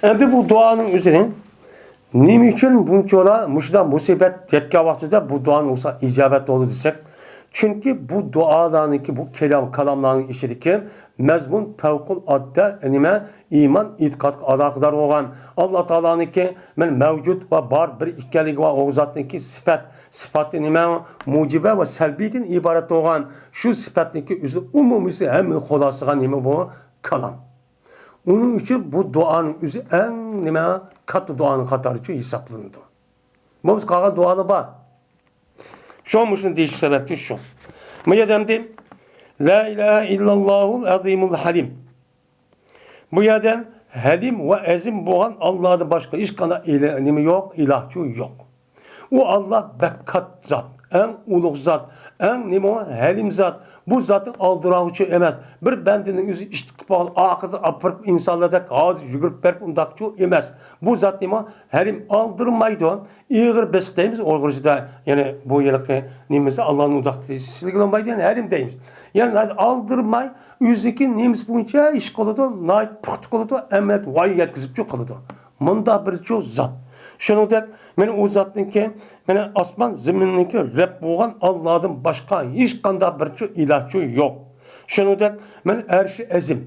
Endi bu duoning o'zini nima uchun bunchalar mushda musibat yetgan vaqtida bu duoning o'sa ijobat bo'ldi desak, chunki bu duolarniki bu kalamlarning ichidagi mazmun favqulodda nima iymon e'tiqodga aloqador bo'lgan Alloh taolaniki men mavjud va bor bir ekanligi va u zotniki sifati nima mujiba va salbiydan iborat bo'lgan shu sifatniki o'zi umumisi hamma xulosiga nima bu kalam. Onun uchun bu duoning o'zi eng nima katta duoning qatoriga hisoblanadi. Biz qolgan duolar bor. Şu mushun deyish sababchi shu. Bu yerda la ilahe illallahul azimul halim. Bu yerda halim va azim bo'lgan Allohdan boshqa hech qanday nima yo'q, ilohchi yo'q. U Alloh bakkat zot, eng ulug' zot, eng nima halim zot. Bu zatın aldıravıcı emas. Bir bendinin özü iştiqib olib, oxirida apirib insonlarda hozir yugurib berib undaqchi emas. Bu zat nima halim aldırmaydi. Ig'ir besiq deymiz Uyg'urchada, ya'ni bu yerga nimasi Allohning undaqchiligini olmaydi, ya'ni halim deymiz. Ya'ni aldırmay, o'ziki nimiz bo'yicha ish qiladi, nayt puxta qiladi, amat voy yetkazib qiladi. Bunda bir zot. Shuningdek, men o zatniki, men osmon zaminniki Rabb bo'lgan Allohdan boshqa hech qanday bir ilohchi yo'q. Shuningdek, men arshi azim.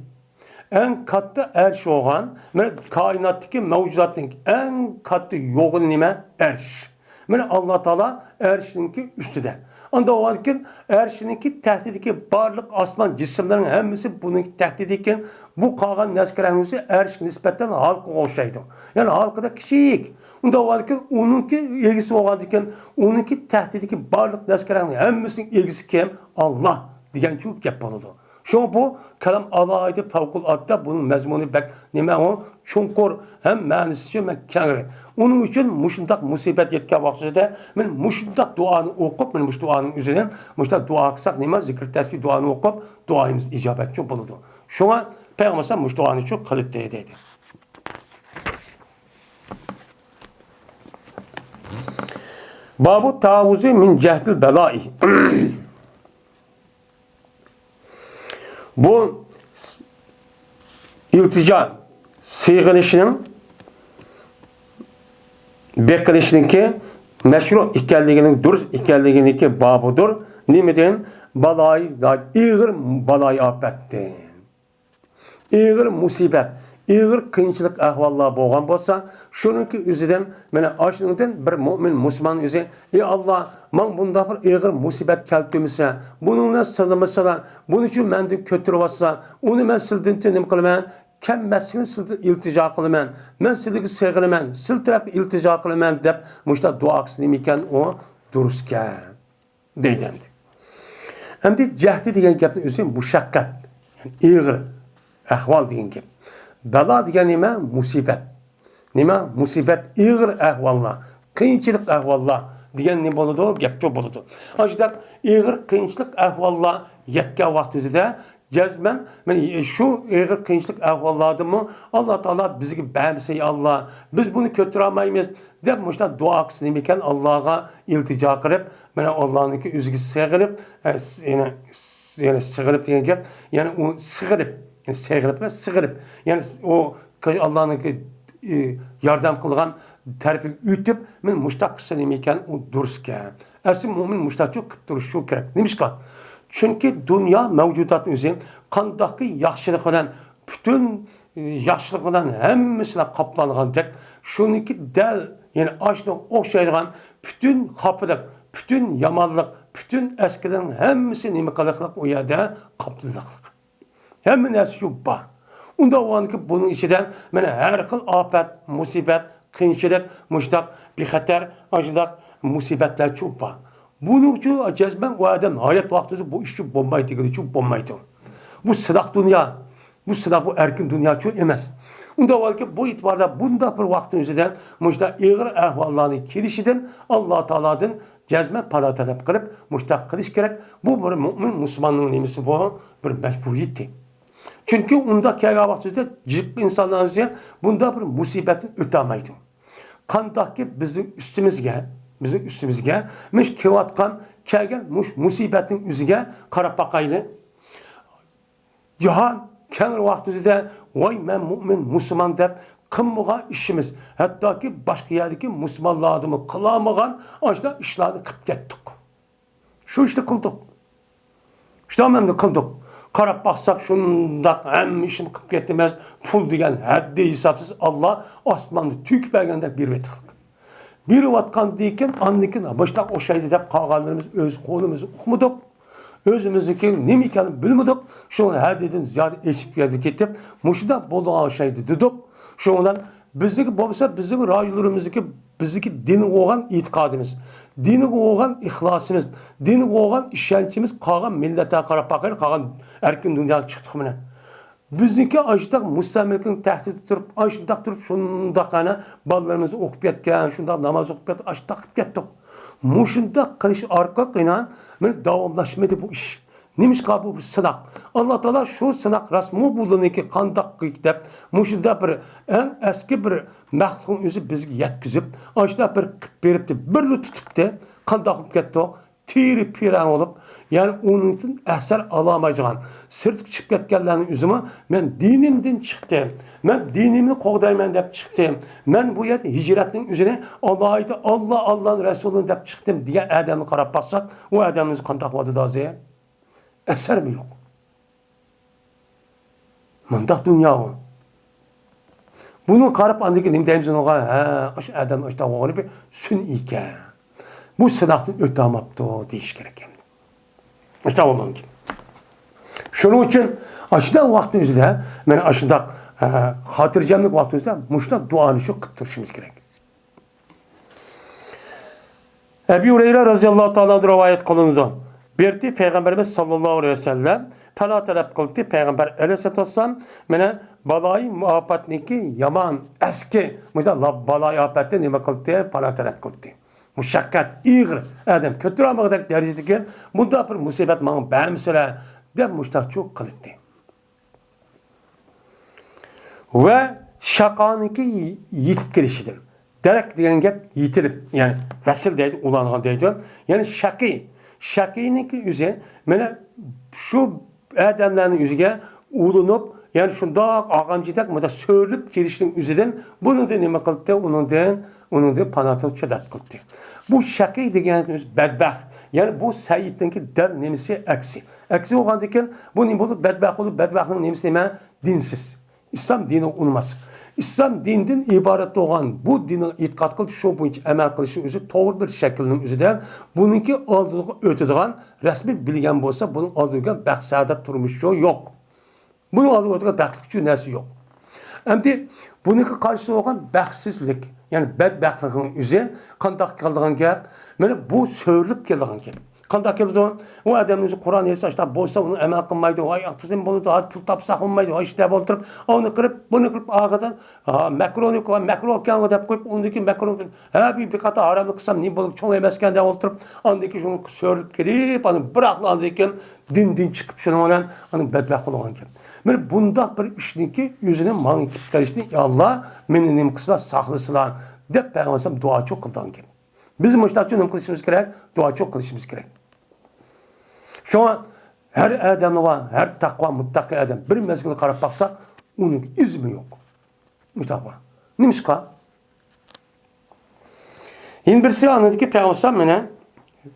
Eng katta arsh bo'lgan, men koinotdagi mavjudotning eng katta yo'g'i nima? Arsh. Men Alloh taolo arshniki ustida. Onda olarken arshniki tahdidiki barliq osmon jismlarining hammasi buniki tahdid ekan. Bu qolgan narsalarimiz arshga nisbatan halqqa o'xshaydi. Ya'ni halqida kichik. Unda olarken uniki egisi bo'lgan ekan, uniki tahdidiki barliq narsalarning hammasining egisi kim? Alloh. degan shu gap bo'ladi. Şu bu kalam alaydı favqulodda bunun mazmuni bak nima o chunqur ham ma'nisi men kengri. Onun uchun mushundaq musibat yetgan vaqtida men mushundaq duoni o'qib, men mush duoning o'zidan mushundaq duo qilsak nima zikr tasbih duoni o'qib, duoyimiz ijobatchi bo'ladi. Shunga payg'ambar mush duoni shu qildi dedi. Babu tavuzi min cehdil belai. Bu iltica sığınışının beklişinki meşru ikelliğinin dur ikelliğindeki babudur. Nimeden balay ağır balay afetti. Ağır musibet, ağır kıyınçılık ahvallar boğan bolsa, şununki üzüden mene aşınıdan bir mümin Müslüman üzü, ey Allah, man bunda bir ağır musibet keltümüse, bununla sılımısa, bunun için mende kötürüvasa, onu men sildinti nim kılımen, kem meskin sildi iltica kılımen, men sildiki sığınımen, sil tarafı iltica kılımen deyip, muşta dua kısınım iken o dururske deydendi. Hem de cehdi diyen gepni üzü muşakkat, yani ağır ahval diyen gep. Bela degan nima? Musibet. Nima? Musibet ağır ahvallar, kıyınçılık ahvallar degan ne bo'ladi? Gap çok bo'ladi. Ajdaq ağır kıyınçılık ahvallar yetgan vaqtida jazman men shu ağır kıyınçılık ahvallarni Allah Taala bizga bermasa Allah, biz bunu kötüre olmaymiz deb mushta duo qilsin ekan Allohga iltijo qilib, mana Allohniki o'ziga sig'inib, yana sig'inib degan gap, ya'ni u sig'inib sığırıp yani o Allah'ın yardım kılgan tarifi ütüp men muştaq kısın iken o dururken aslında mümin muştaq çok duruşu gerek. Nimişka? Çünkü dünya mevcudatın üzerinde kandaki yaxşılıkla bütün yaxşılıkla hemmisine kaplanğan tek şununki del yani aşına okşaydıgan bütün kapıdık, bütün yamanlık, bütün eskiden hemmisi nime kalıqlık o yerde kaplıdıklık. Hemen nersi şu var. Onda o anki bunun içinden mene her kıl afet, musibet, kıyınçılık, muştak, bir hater, acıdak, musibetler çok var. Bunun için cezben o adam hayat vaktinde bu iş çok bombaydı, çok bombaydı. Bu sıdak dünya, bu sıdak bu erkin dünya çok emez. Onda o anki bu itibarda bunda bir vaktin içinden muştak ağır ahvallarını kilişiden Allah Teala'dan cezmen para talep kılıp muştak kılış gerek. Bu bir mümin Müslümanlığın nemesi bu bir mecburiyetti. Çünkü onda kelgan vaqtida ciddi insanlar bunda bir musibetin ötemaydı. Kandaki bizim üstümüzge miş kevatkan kelgan musibetin yüzüge qarab baqaylı. Cihan kenar vaqtida vay men mümin Müslüman deb qilmagan işimiz, hatto ki başka yerdeki Müslümanlarımı qilamagan ashla ishlarni qilib ketdik. Shu ishni qildik. Ishlarni qildik. Qarab baqsak shundaq ham ishni qilib ketimiz, pul degan haddi hisobsiz Allah osmonni tük bergandek berib etdik. Berib atgandan annikin boshqa o'xshaydi deb qolganlarimiz o'z qo'limizni uqmadik. Özümüzdeki nima ekanini bilmadik. Shu haddidan ziyod eshib ketib, mushunda bo'lgan şeydi dedik. Şundan bizdeki bo'lsa bizning rayonlarimizdagi bizdeki dini bo'lgan e'tiqodimiz, dini bo'lgan ixlosimiz, dini bo'lgan ishonchimiz qolgan millatga qarab baqaylik, qolgan erkin dunyoga chiqdik mana. Bizniki ajdaq mustamillikning tahdidi turib, ajdaq turib shundaq ana bolalarimizni o'qib ketgan, shundaq namoz o'qib ketgan, ajdaq qilib ketdik. Mushundaq qilish orqali men davomlashmadi bu ish. Nimişka bu bir sınak. Allah Teala şu sınak rasmı bulduğunu ki kandak dep, muşunda bir en eski bir məxluqun özü bizgi yetkizip, aşda bir kıp beripti, birli tutupti, kandak ketdi, tiri piran olup, yani onun için eser alamayacağın, sırtık çıkıp ketkenlerin üzümü, men dinimden çıktım, men dinimini qoğdayman dep çıktım, men bu yer hicretin üzerine Allah'ın Resulü'nü dep çıktım diye adamı qarab baksak, o adamımızı kandak vadı da zeyir. Eser mi yok? Mındak dünya o. Bunu qarab andaki nima deymiz ona? Ha, aş adam aşda oğlu bir sün iken. Bu sınaqdan ötamaptı deyiş gerek endi. Aşda olan ki. Şunun için aşda vaqtın özüde, men aşda xotirjamlik vaqtın özüde muşta duanı şu qilib turishimiz gerek. Ebu Hureyre radhiyallohu ta'ala rivoyat qilinadi. berdi Peygamberimiz sallallahu aleyhi ve sellem pana talep kıldı Peygamber aleyhissalatu vesselam mene balayı muhabbatniki yaman eski mesela balayı apatte nime kıldı pana talep kıldı. Muşakkat, iğir, adam kötü olmadık derecedeki bunda bir musibet bana beğenmişler de muştak çok kıldı. Ve şakanınki yitip gelişidir. Derek diyen gep yitirip yani vesil deydi, ulanğan deydi. Yani şakîninki yüze mene şu adamların yüzüge ulunup yani şunda ağamcıdak mı da söylüp gelişinin yüzüden bunu da nime kıldı, onun da panatıl çadat kıldı. Bu şakî degen bedbaht. Yani bu Said'inki der nemisi eksi. Eksi olan diken bu ne olur bedbaht olur, bedbahtın nemisi ne? Dinsiz. İslam dini olmaz. İslam dininden ibaret olan bu dinin itiqad qilib şu boyunca amal qilishi o'zi to'g'ri bir shaklning o'zidan buniki oldiga o'tadigan rasmiy bilgan bo'lsa buning oldiga baxt saodat turmushi yo'q. Buning oldiga o'tadigan baxtli narsa yo'q. Endi buniki qarshi bo'lgan baxtsizlik, ya'ni badbaxtlikning o'zi qanday qiladigan gap? Mana bu so'rilib keladigan gap. Qanday keldi? O adamın o'zi Qur'on esashda bo'lsa uni amal qilmaydi. Voy, aqsim bo'ladi, pul topsa olmaydi. Voy, ishda o'tirib, uni qilib, buni qilib og'idan makronik va makrokan deb qo'yib, undaki makron ha bir qator haramni qilsam ne bo'lib cho'ng emaskan deb o'tirib, undaki shuni so'rib kelib, ani biroqlan ekan din chiqib shuni bilan ani badbaxt bo'lgan ekan. Mana bundaq bir ishniki o'zini mangitib kelishdi. Allah meni nim qilsa saqlasizlar deb payg'ambar duo çok qilgan ekan. Biz müştahçı nim qilishimiz kerak, duo çok qilishimiz kerak. Şu an her adamı var, her takva muttaki adam bir mezgili qarab baksak onun izmi yok. Mutlaka. Nimishqa? Yine birisi anladı ki Peygamber mene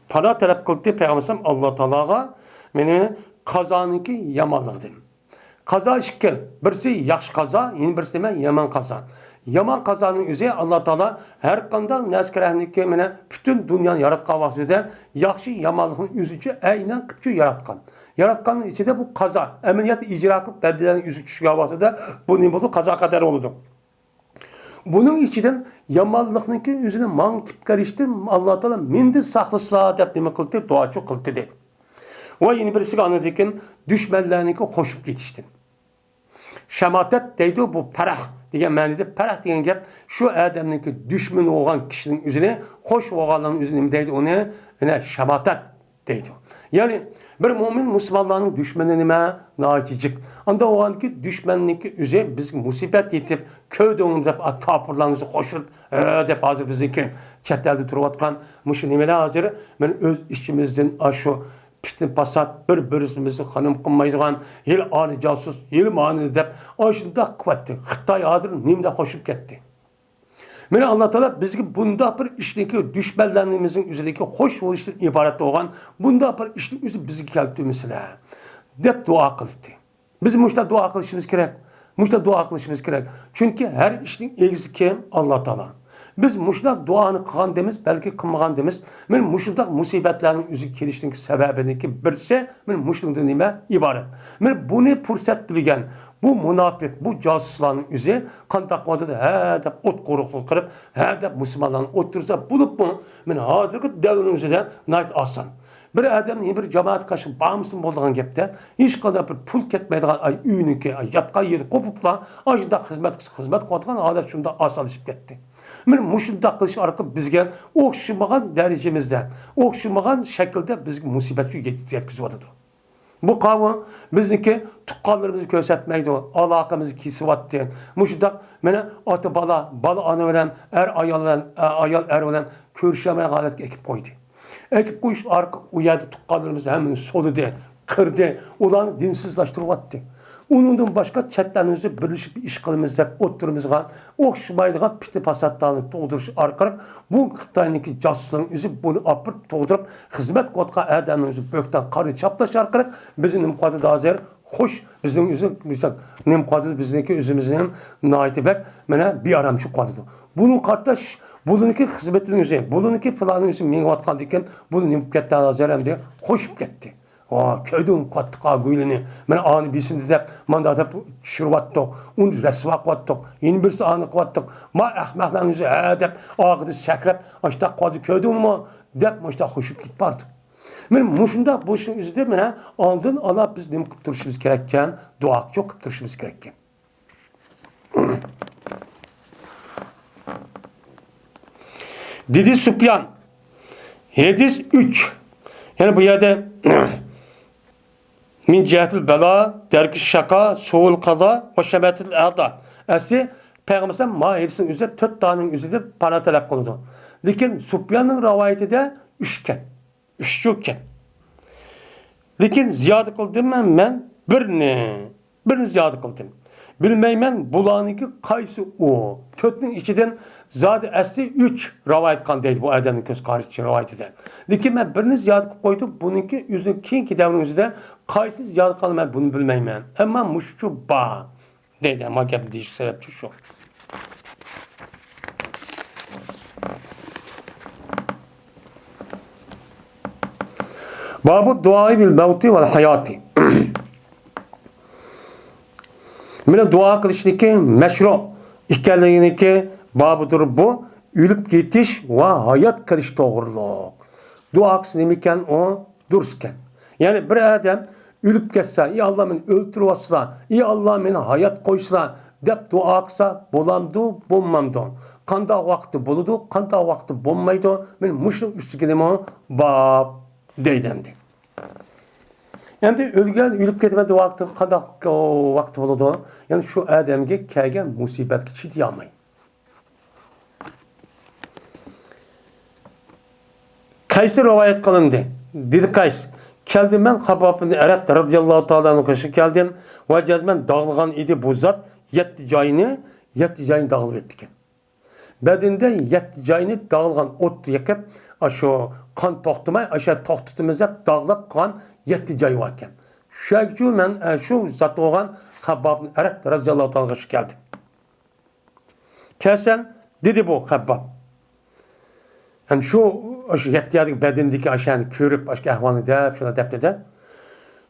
para talep kıldı Peygamber Allah Teala'ga mene kazanınki yamanlıqdır. Kaza işkel. Birisi yaxşı kaza, yine birisi de yaman kaza. Yaman kazanın üzeri Allah Teala her kanda neskerahındaki mene bütün dünyanın yaratkan vaxtında yaxşı yamanlığın üzücü aynen kıpçı yaratkan. Yaratkanın içinde bu kaza. Emeliyat icra kılıp beldilerin üzücü vaxtında bu ne buldu? Kaza kadar oldu. Bunun içinden yamanlığındaki yüzüne mantip karıştı. Allah Teala mindi saklısla deyip demek kıldı, dua çok kıldı dedi. O yeni birisi anladıkken düşmanlarınki hoşup yetiştin. Şematet deydi bu parah degan ma'noda parah degan gap şu adamniki düşman olan kişinin üzerine hoş olanların üzerine deydi onu yine şematet deydi. Yani bir mümin Müslümanların düşmanı nima naçicik. Anda o anki düşmanlık üzerine biz musibet yetip köyde dep kapırlarınızı hoşup dep hazır bizdeki çetlerde turvatkan mışı nimeler hazır ben öz işimizden aşu pitin pasat bir-birimizni hanım qilmaydigan yil ani casus yil mani deb oshunda quvvatdi. Xitoy hozir nimda qo'shib ketdi. Mana Alloh taolo bizga bunda bir ishniki dushmanlarimizning o'zidagi xo'sh bo'lishdan iborat bo'lgan bunda bir ishni o'zi bizga keltirmisizlar deb duo qildi. Biz mushta duo qilishimiz kerak. Mushta duo qilishimiz kerak. Chunki har ishning egisi kim? Alloh taolo. Biz muşlaq duanı qilgan demiz, belki qilmagan demiz. Men muşlaq musibatlarning o'zi kelishining sababiniki birisi men muşlaqdan nima iborat. Men buni fursat bilgan bu munofiq, bu josuslarning o'zi qanday qildi ha deb o't qo'riqlik qilib, ha deb musulmonlarni o'ttirsa bo'libmi? Men hozirgi davrimizda nayt oson. Bir adamning bir jamoat qashi bağımsın bo'lgan gapda hech qanday bir pul ketmaydigan uyiniki, yotgan yeri qo'pibla, ashunda xizmat qiladigan odat shunda osonlashib ketdi. Men mushundaq qilish orqali bizga o'xshamagan darajamizda, o'xshamagan shaklda bizga musibatga yetkazib. Bu qavm bizniki tuqqanlarimizni ko'rsatmaydi, aloqamizni kesyapti. Mushundaq mana ota bola ona bilan ayol er bilan ko'rishamay holatga ekib qo'ydi. Ekib qo'yish orqali u yerda tuqqanlarimiz hammani so'lidi, qirdi, ularni dinsizlashtiryapti. Onundan başka chatlarimizni birleşip iş qilamiz deb o'ttirimizgan o'xshamaydigan piti pasatlarni to'ldirish orqali bu Xitoyniki josuslarning o'zi buni olib to'ldirib xizmat qilayotgan adamimizni bo'kdan qari chaplash orqali bizni nimqadi hozir xo'sh bizning o'zi nimqadi bizniki o'zimizni ham noitibak mana bearamchi qoldi. Buni qartash buniki xizmatning o'zi, buniki planning o'zi mengayotgan ekan, buni nimqatda hozir ham deb qo'shib ketdi. Köyden kattıqa güyleni. Men anı bilsin dep manda dep şurvattık. Un resva qattık. Yeni birisi anı qattık. Ma ahmaqlarınızı dep ağıdı sakrap, açta qadı köyden mi dep açta hoşup git bardı. Men muşunda bu işin üzerinde mene aldın ala biz nima qilib turishimiz kerakkan, duo çok qilib turishimiz kerakkan. Dedi Süfyan. Hadis 3. Yani bu yerde min cihetil bela, derki şaka, soğul kaza ve şebetil a'da. Asi Peygamber ma hadisin üzerinde 4 tanenin üzerinde para talep kıldı. Lekin Süfyan'ın rivayetinde 3 ken. 3 yokken. Lekin ziyade kıldım ben birini ziyade kıldım. Bilmeymen bulanınki kaysı o. Tötünün içinden zaten asli 3 rivayet kan değil bu adamın göz karşı rivayet eden. Lekin ben birini ziyade koydum. Bununki yüzün kiyinki devrin yüzünde kaysı ziyade kalın ben bunu bilmeymen. Ama muşçu ba. Deydi ama gel değişik sebepçi şu. Babu duayı bil mevti vel hayati. Mine dua kılışniki meşru ikenliğiniki babıdır bu. Ülüp getiş ve hayat kılış doğruluk. Dua kısnimiken o dursken. Yani bir adam ülüp geçse, iyi Allah beni öldürüyorsa, iyi Allah beni hayat koysa, dep dua kısa, bolamdı, bulmamdı. Kanda vakti buludu, kanda vakti bulmaydı. Ben muşluk üstü gidemi o bab deydemdi. Yani ülüp ketmedi vakti, kanda vakti buludu. Yani şu adamge kelgen musibet ki diyamay. Kays'ı rivayet kılındı. Dedi Kays. Keldim ben Habab ibn Erat radıyallahu ta'ala'nın karşı geldim. Ve cezmen dağılgan idi bu zat. Yetti cayını dağılıp ettik. Bedinde yetti cayını dağılgan ot yakıp şu kan toxtumay aşağı toxtutumuz hep dağılıp kan yetti cayı varken. Şu ben şu zat olan Habab ibn Erat radıyallahu ta'ala'nın karşı geldim. Kesen dedi bu Habab. Yani şu yettiyadaki bedendeki aşağını körüp başka ahvanı deyip şuna deyip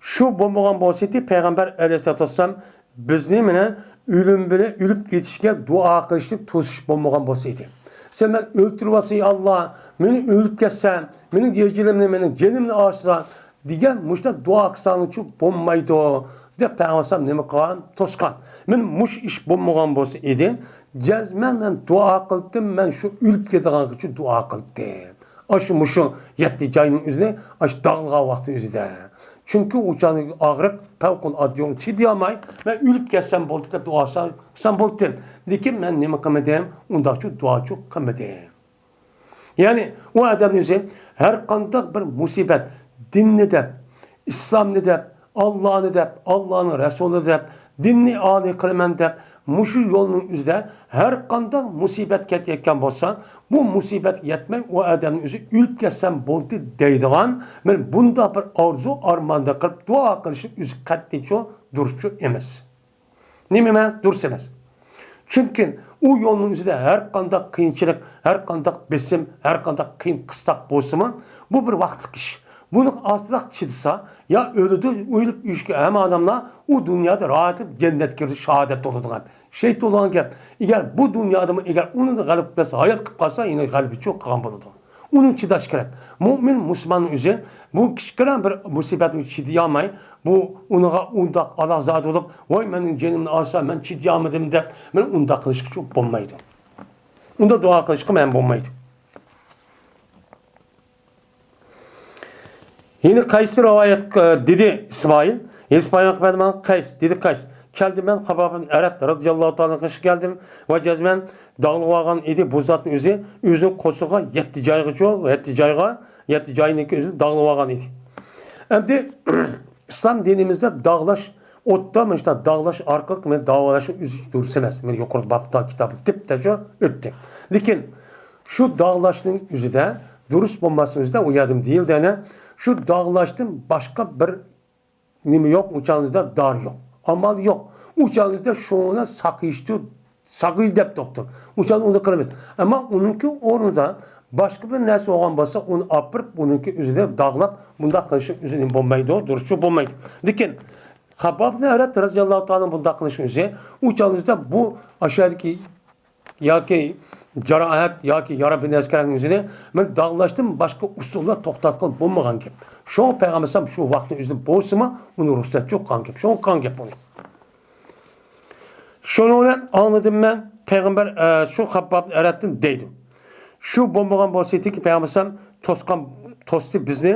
şu bombagan bolsaydı Peygamber aleyhissalatü vesselam bizni mine ülüp geçişke dua kılışlık tosuş bombagan bolsaydı. Sen ben öldürüyorsun Allah, beni ölüp geçsem, benim gecelimle, benim cenimle ağaçlar diyen muşta dua kısanı çok bombaydı o. De Peygamber neme kalan toskan. Men muş iş bombagan bolsa edin. Cezmen ben dua kıldım, ben şu ülüp gediğin için dua kıldım. Aşı muşu yetti cayının üzerine, aşı dağılğa vakti üzerine. Çünkü uçağın ağrık, pevkun adıyon çidiyamay, ben ülüp geçsem boldu da dua kılsam boldum. Lekin ben neme kılmadım, ondan çok dua çok kılmadım. Yani o adamın üzerine her kandak bir musibet, din ne de, İslam ne de, Allah'ını deyip, Allah'ın Resulü'nü deyip, dinni âli kılmen deyip, muşu yolunun üzerinde her kanda musibet ketiyken bolsa, bu musibet yetmek o adamın üzerinde ülüp geçsem boldu deydiğen, ben bunda bir arzu armanda kılıp dua kılışıp üzü katliço duruşu emez. Neyim emez? Duruş emez. Çünkü o yolun üzerinde her kanda kıyınçılık, her kanda besim, her kanda kıyın kıstak bolsa bu bir vakitlik iş. Bunu aslak çıdsa ya ölüdü, uyulup üçke hem adamla o dünyada rahatıp cennet girdi, şehadet doluduğun. Şehit olan gel. Eğer bu dünyada mı, eğer onun da galip etmesi, hayat kıpkarsa yine galibi çok kan buludu. Onun çıdaş kerek. Mümin, Müslümanın üzerine bu kişilerin bir musibetin çidiyamay, bu ona unda Allah zat olup, vay benim cenimle alsa ben çidiyamadım de, ben unda kılışkı çok bulmaydı. Unda dua kılışkı ben bulmaydı. Yine Kays'ı rivayet dedi İsmail. İsmail akbedim Kays dedi Kays. Geldim ben Habab ibn Erat radıyallahu ta'ala karşı geldim ve cezmen dağılvagan idi bu zatın üzün kosuğa yetti cayınınki üzü dağılvagan idi. Şimdi İslam dinimizde dağlaş otta mı işte dağlaş arkalık mı davalaşın üzü dursemez. Ben yukarıda bapta kitabı tipte öttü. Lakin şu dağlaşının üzü de duruş bombasının üzü de uyadım değil de şu dağlaştım başka bir nimi yok uçağınızda dar yok. Amal yok. Uçağınızda şuna sakıyı dep doktor. Uçağını onu kıramaz. Ama onunki orada başka bir nerse olan basa onu apırıp onunki üzerine dağlap bunda kılışık üzerine bombaydı duruşu bombaydı. Lakin Habab ibn Erat radıyallahu ta'ala bunda kılışık üzerine uçağınızda bu aşağıdaki yoki jarohat yoki yara bilan askarning o'zini men dog'lashdan boshqa usullar to'xtatgan bo'lmagan gap. Shu payg'ambar ham shu vaqtni o'zida bo'lsa-mi, uni ruxsat yo'q qilgan gap. Shu qilgan gap uni. Shuni bilan anladim men payg'ambar shu Xabbab aratdan deydi. Shu bo'lmagan bo'lsa-ki payg'ambar ham to'sdi bizni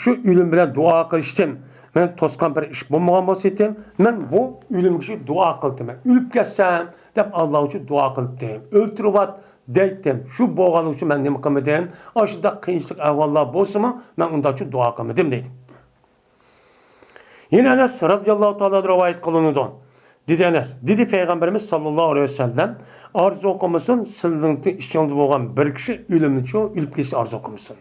shu o'lim bilan duo qilishdan men to'sgan bir ish bo'lmagan bo'lsa-ki men bu o'limga duo qildim. O'lib ketsam deb Alloh uchun duo qildim. O'ltirib deydim. Shu bo'lgani uchun men nima qilmadim? Ashunda qiyinchilik avvallar bo'lsa-mi, men unda uchun duo qilmadim deydi. Yine Enes radıyallahu ta'ala rivayet kılınıdı. Dedi Enes, dedi Peygamberimiz sallallahu aleyhi ve sellem arzu okumasın, sıldığı içinde boğan bir kişi ölümünü çoğu, ölüp geçti arzu okumasın.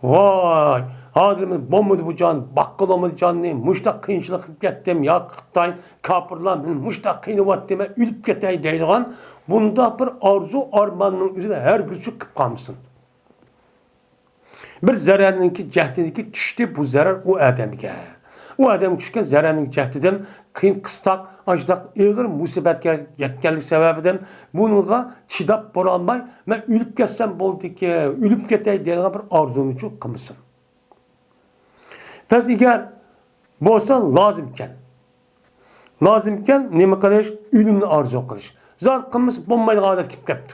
Vay, hadimiz bombadı bu can, bakkal olmadı canlı, muştak kıyınçılık gettim, ya kıttayın, kapırlar, muştak kıyını vattim, ölüp geteyim deydiğen, bunda bir arzu armanının üzerine her güçlük kıp kalmışsın. Bir zararınki, cehdindeki düştü bu zarar o ademge. O adam düşkən zərənin cəhdidən qıyın qıstaq, acıdaq, ağır musibətə yetkənlik səbəbidən bununla çidab boranmay, mən ölüb kəssəm boldu ki, ölüb ketək deyilən bir arzunu üçün qımısın. Pəs əgər bolsa lazımkən, neymi qılış? Ölümünü arzu qılış. Zaten qımız bulmaydığı adət kip kəpdi.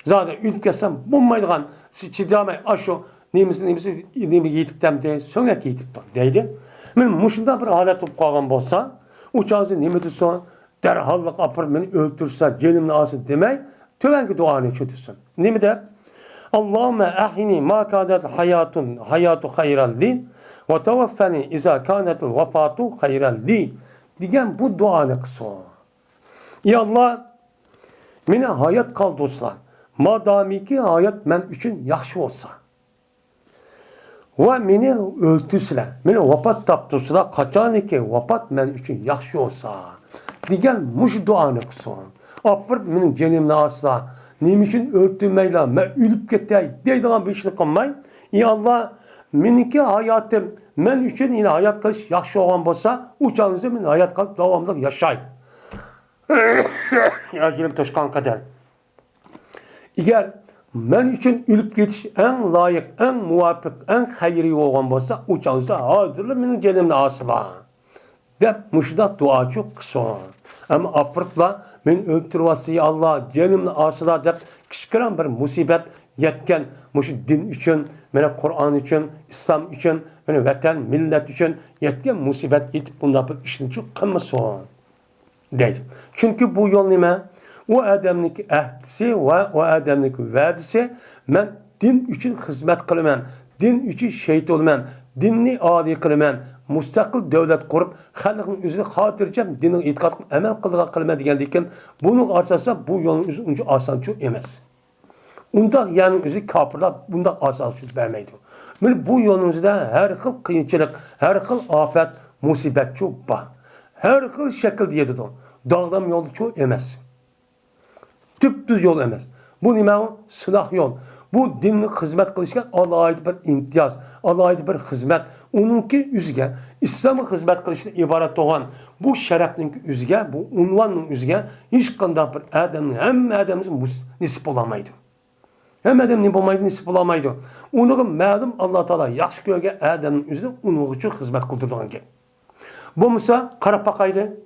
Zaten ölüb kəssəm bulmaydığı çidamay aşo, Neymi yetiptem de, söngek yetiptem deydi. Men muşunda bir adet olup kalgan bolsa, uçağızı neymi tutsun, derhallık apır beni öldürse, canımını alsın demey, tövenki duanı çötürsün. Neymi de? Allahümme ahini ma kadet hayatu hayran li, ve tevaffeni iza kanetil vefatu hayran li. Digen bu duanı kısın. Ya Allah, meni hayat kaldı olsa, madami ki hayat men üçün yaxşı olsa, ve meni öldürsüler, meni vefat taptırsılar, kaçan ki vefat men üçün yaxşı olsa, digen muş duanı kısın. Apırt menin canımını alsa, neyim için öldürmeyle, men ölüp getey, deydiğen bir işini kılmayın. Ya Allah, meniki hayatım, men üçün yine hayat kılış yaxşı olan bolsa, uçağınızda men hayat kalıp devamlı yaşayın. Acilim toşkan kadar. Eğer men üçün ölüp getiş en layık, en muvafık, en hayri olan bolsa, uçağınızda hazırlı menin canımını alsılar. Dep muşda dua çok kısa. Ama apırtla men öldürüvası ya Allah canımını alsılar dep kışkıran bir musibet yetken muşu din için, mene Kur'an için, İslam için, mene vatan, millet için yetken musibet yetip bunda bir işini çok kılmasın. Deydim. Çünkü bu yol nime? O adamlık ehdisi ve o adamlık verdisi men din için hizmet kılımen, din için şehit olman, dinni adi kılıman, müstakil devlet kurup, halkın üzerine hatırcam dinin itikadını emel kılma degendeyken, bunun arsası bu yolun üzerine asan çok emez. Unda yani üzeri kapırlar bunda asal süt vermeydi. Bu yolun üzerinde her xil kıyınçılık, her xil afet, musibet çok var. Her xil şekil diyedi o. Dağdam yolu çok emez. Düz yol emez. Bu nime o? Silah yol. Bu dinlik hizmet kılışken Allah'a ait bir imtiyaz, Allah'a ait bir hizmet. Onunki üzge, İslam'ı hizmet kılışına ibaret olan bu şerefninki üzge, bu unvanın üzge, hiç kanda bir adamın, hem adamımızın nisip olamaydı. Hem adam ne olmaydı, nisip olamaydı. Onu məlum Allah Teala yaxşı görge adamın üzerine onu için hizmet kıldırdığı gibi. Bu mesela Karapakaydı.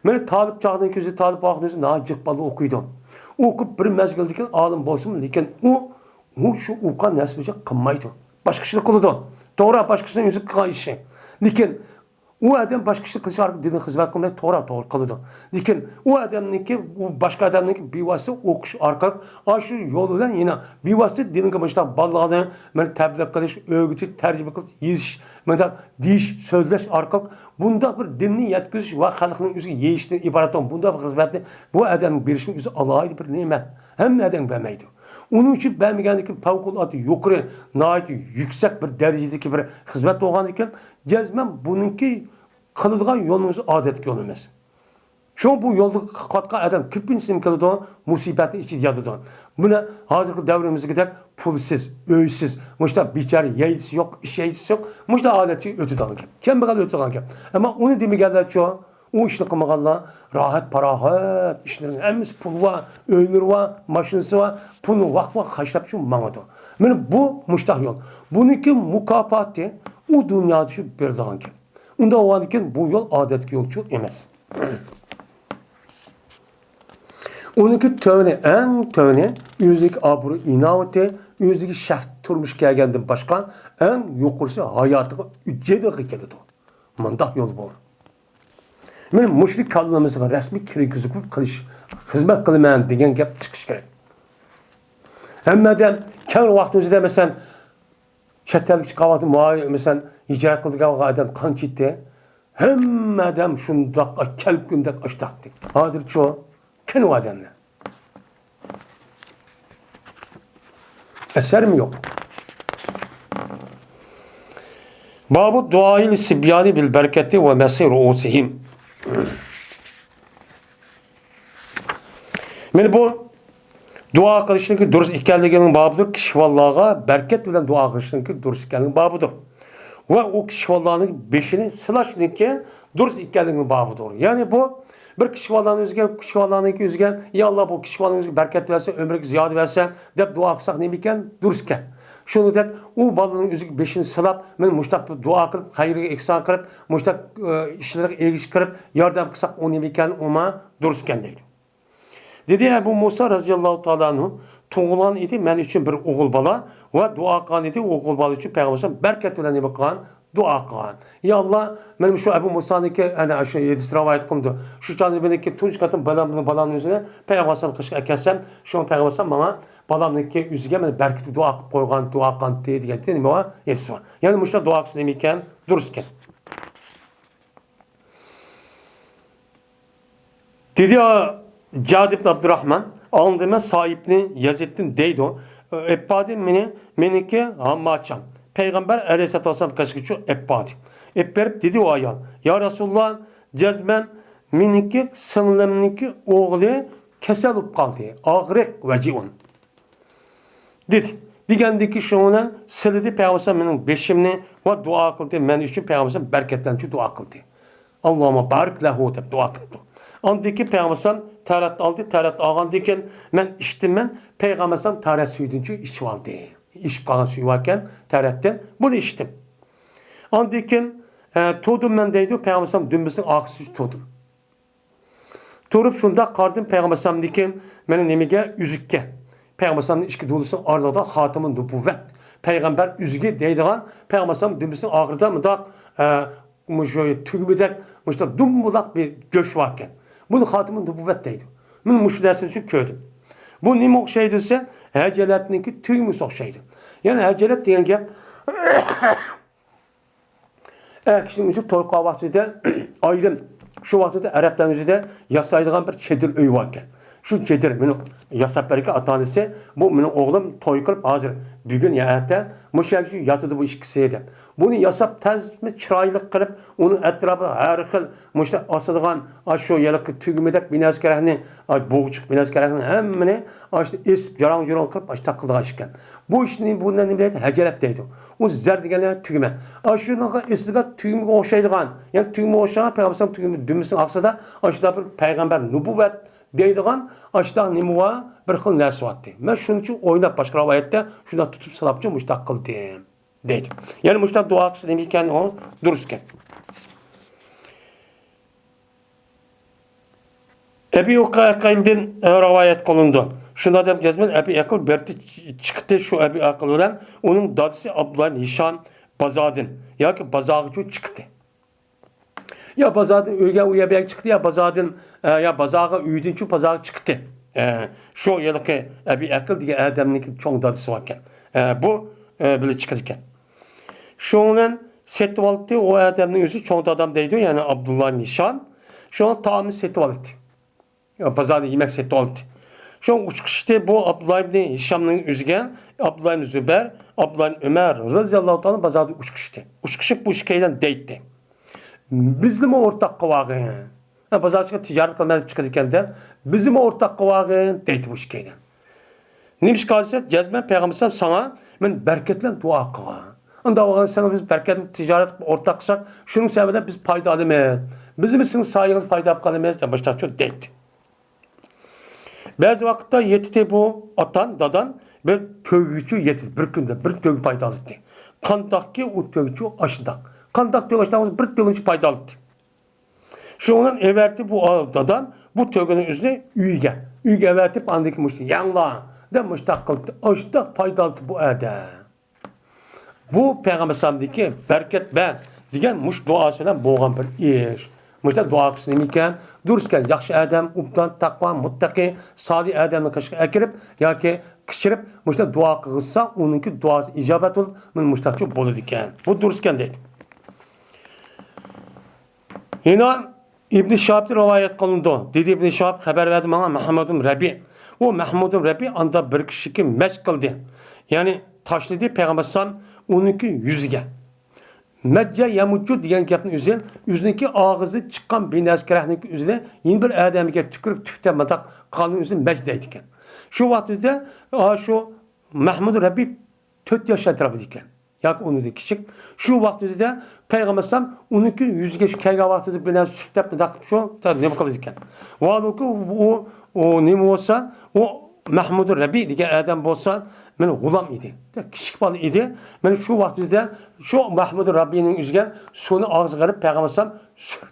Meni talip çağdan közü talip ağzınızı daha cıkbalı okuydu. Okup bir mezgildeki alim bolsun, lekin o şu uqa nesbice kılmaydı. Başkasını kılıdı. Doğru başkasının yüzü kılan işi. Lekin o adam başkası kılışar dinin hizmet kılmayı doğru kılıdı. Lekin o adamınki, o başka adamınki bir vasıta okuş arkalık aşı yoluyla yine bir vasıta dinin kılmışlar ballağını, beni tebliğ kılış, örgütü, tercüme kılış, yiyiş, diş, sözleş arkalık. Bunda bir dinni yetkizиш ve halkının üzerine yiyişten ibaret olan bunda bir hizmetli bu adamın birişinin üzerine Allah'a ait bir nimet. Hem adam vermeydi. Onun için ben geldiğim fevkulatı yukarı, nahit yüksek bir derecedeki bir hizmet olganken cezmen bununki kılıdığan yolumuz adet yolumuz. Şu bu yolda katka adam küpinsin kılıdığan musibeti içi yadıdan. Buna hazırki devrimize gider pulsuz, öğüsüz, muşta biçare yeyisi yok, iş yeyisi yok, muşta adeti ötüden gibi. Kim bakal ötüden gibi. Ama onu demi geldi çoğu, O işini kılmaganlar rahat parahat işlerin hemmisi pul var, öylür var, maşinası var, pulunu vak haşlap şu manadı. Yani bu muştak yol. Bununki mukafatı o dünyada şu bir dağın ki. Onda o adeken bu yol adetki yolcu emez. Onunki tövne, en tövne, yüzdeki aburu inavati, yüzdeki şah turmuş gelgenden başkan, en yukarısı hayatıga üccedik geldi. Mandak yol bu. Benim müşrik kaldığımızda resmi kiriküzlük kılış, hizmet kılmayan degen gap çıkış gerek. Hem de kenar vaktimizde mesela çetellik kavatı mesela hicret kıldık adam kan gitti. Hem adam şundak kelp gündek açtaktı. Hazır çoğu kenar adamlar. Eser mi yok? Babu duayil sibyani bil bereketi ve mesir ruusihim. Yani bu dua kılışınki dürüst ikenliginin babıdır. Kişi vallaha bereket bilen dua kılışınki dürüst ikenliginin babıdır. Ve o kişi vallahının beşini sılaşınki dürüst ikenliginin babıdır. Yani bu bir kişi vallahını üzgen, kişi vallahınınki üzgen, ya Allah bu kişi vallahını bereket verse, ömrük ziyade verse, deyip dua kılsak neymiken dürüstken. Şunu deyip, o balının üzük beşini sılap, men muştak bir dua kılıp, hayırı eksan kılıp, muştak işlere egiş kılıp, yardım kılsak o neymiken oma dürüstken deydi. Dedi Ebu Musa radıyallahu ta'ala anhu, tuğulan idi men için bir oğul bala ve dua kılan idi oğul bala için Peygamber bereket ölen neymi kılan, dua kılan. Ya Allah, benim şu Ebu Musa'nınki, hani aşağı yedisi rivayet kılındı. Şu canlı benimki tunç katın balamın üzerine Peygamber kışkı ekesem, şu an Peygamber bana balamınki üzüge ben bereket dua koygan, dua kılan diye diye neymi var, yedisi var. Yani muşta dua kılan neymiken, dururken. Dedi ya Cad ibn Abdurrahman andime sahipni Yazid'in deydi o. Ebbadi menike hammaçam. Peygamber aleyhisselatü vesselam kaşıkçı ebbadi. Ebberip dedi o ayol. Ya Resulullah cezmen menike sınırlamniki oğlu kesel up kaldı. Ağrek veciun. Dedi. Digendeki şundan sildi Peygamber benim beşimni ve dua kıldı. Men için Peygamber bereketlenci dua kıldı. Allah'ıma barik lehu deyip dua kıldı. Andaki Peygamber tarat aldı, tarat algan diken men içtim men Peygamber tarat suyuduncu içip aldı. İçip kalan suyu varken taratten bunu içtim. Andaki tudum men deydi Peygamber dümbüsün aksi tudum. Turup şunda kardım Peygamber diken menin nemige üzükke. Peygamber'in içki dolusu arada hatamın nübüvvet. Peygamber üzüge deydiğen Peygamber dümbüsün ağrıda mı da tügümüdek dumbulak bir göç varken. Bunu hatamın nübüvvetteydi. Bunun müşüdesini şu köydüm. Bu nime okşaydıysa heceletninki tüymüs okşaydı. Yani hecelet diyen gep kişinin üzü toy kahvasıda ayrım. Şu vaxtda Arapların üzüde yasaydığan bir çedir öy varken. Şu çedir benim yasap berke atanesi bu benim oğlum toy kılıp hazır. Bugün yaten müşakçı yatıdı bu işkisi edip. Bunu yasap tez mi çıraylık kılıp onun etrafı her xil müşte asıdığan aşağı yalık tügümedek binas kerahni boğuçuk binas kerahni hemmini işte isp yaran juran kılıp aş takıldı aşken. Bu işin bundan ne bileydi hecelet deydi. O zer degenler tügüme. Aşağıdan istigat tügüme okşaydıgan. Yani tügüme okşayan Peygamber tügüme dümüsün aksada aşağıda bir peygamber nübüvvet deydiğen aşağıda nimuva bir xil nersi vattı. Ben şunun için oynap başka rivayette şuna tutup salapçı müştak kıldım deydi. Yani müştak dua kısı demişken o dururken. Ebi Ukayl'den rivayet kılındı. Şunda da gezmen Ebi Akıl berti çıktı şu Ebi Akıl olan onun dadısı Abdullah Hişam Bazadin. Ya ki Bazağıcı çıktı. Ya Bazadin öyle uya çıktı ya Bazadin ya Bazağı üydün şu Bazağı çıktı. Şu yılki Ebi Akıl diye adamın çok dadısı varken. Bu böyle çıkarken. Şunun setvalti o adamın yüzü çok adam deydi yani Abdullah Hişam. Şu an tamamı setvalti. Ya Bazadin yemek setvalti. Şu an uçkuşta bu Abdullah ibn Hişam'ın üzgen, Abdullah ibn Zübeyir, Abdullah ibn Ömer radıyallahu ta'ala Bazadin uçkuşta. Uçkuşuk bu şikayeden deydi. Bizim ortak kıvağın. Bazarçıga ticaret kılmaya çıkarken de bizim ortak kıvağın deydi bu şikayeden. Neymiş kalırsa cezmen Peygamber sana ben berketle dua kılan. Onda sana biz berket ticaret ortaksak şunun sebebiyle biz payda alamayız. Bizim sizin sayınız payda yapkan emas deb başlaqçı deydi. Bazı vaqtda yetdi bu atan, dadan bir tөгücü yetdi. Bir günde bir tөгü payda aldı. Qandaqki o tөгücü aşındaq. Qandaq tөгü aşındaq bir tөгücü payda aldı. Şunun everti bu dadan bu tөгünün üzerine Uyga evertip andaki muştu. Yanla demiş takıldı. Aşındaq payda aldı bu adam. Bu Peygamber sallamdaki bereket ben degan mush duosi bilan bo'lgan bir ish. Mushta duo qilsin ekan, durustgan yaxshi odam, ubdan taqvo, muttaqi, solih odamni qishga akirib yoki kishirib mushta duo qilsa, uningki duosi ijobat bo'lib, men mushtaqchi bo'ladi ekan. Bu durustgan deydi. Inon İbn Şahab'da rivayet qilindi. Dedi İbn Şahab xabar berdi menga Mahmudun Rabi. O Mahmudun Rabi anda bir kishiki mesh qildi. Ya'ni tashladi Peygamber sallam onunki yüzüge. Mecce yamucu diyen gapni yüzündeki ağzı çıkan bir neskerahnik üzerine yeni bir adamike tükürük tüktemedak kanun üzerine mecdeydiken. Şu vaktimizde şu Mahmud Rabbi 4 yaş etrafı diken. Yak onu da küçük. Şu vaktimizde Peygamber sallam onunki yüzüge şu kayga vaktinde bir tüktemedak şu ne bakalım diken. Vallahi o ne olsa o Mahmud Rabbi diye adam olsa men gulam idi. Kichik bola idi. Men shu vaqtda shu Mahmud Rabbining yüzgen suni og'ziga qilib Peygamber sallam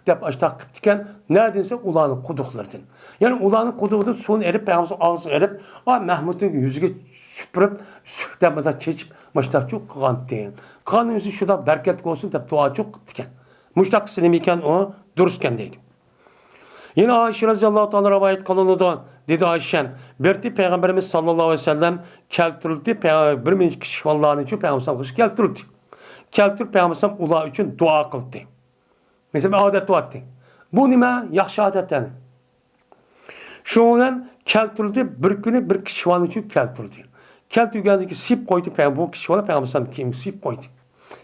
deb ashtaq qilib ekan. Ne desa ularning quduqlaridan. Ya'ni ularning quduqidan suni erib Peygamber sallam og'ziga qilib, Mahmudning yuziga supurib, deb mata chechib, mashtaqchi qilgan degan. Qani o'zi shuda barkat bo'lsin deb duo qilib ekan. Mushtaq sinim ekan o durustkan deydi. Yine Ayşe radıyallahu ta'ala rivayet kılındı. Dedi Ayşen, berti Peygamberimiz sallallahu aleyhi ve sellem keltirildi. Bir minç kişi Allah'ın için Peygamber sallallahu aleyhi ve sellem keltirildi. Keltirip Peygamber sallallahu aleyhi ve sellem için dua kıldı. Mesela adet dua etti. Bu nime? Yaxşı adet yani. Şundan keltirildi. Bir günü bir kişi için keltirildi. Keltirgandaki sip koydu Peygamber. Bu kişi Peygamber sallallahu aleyhi ve sellem sip koydu.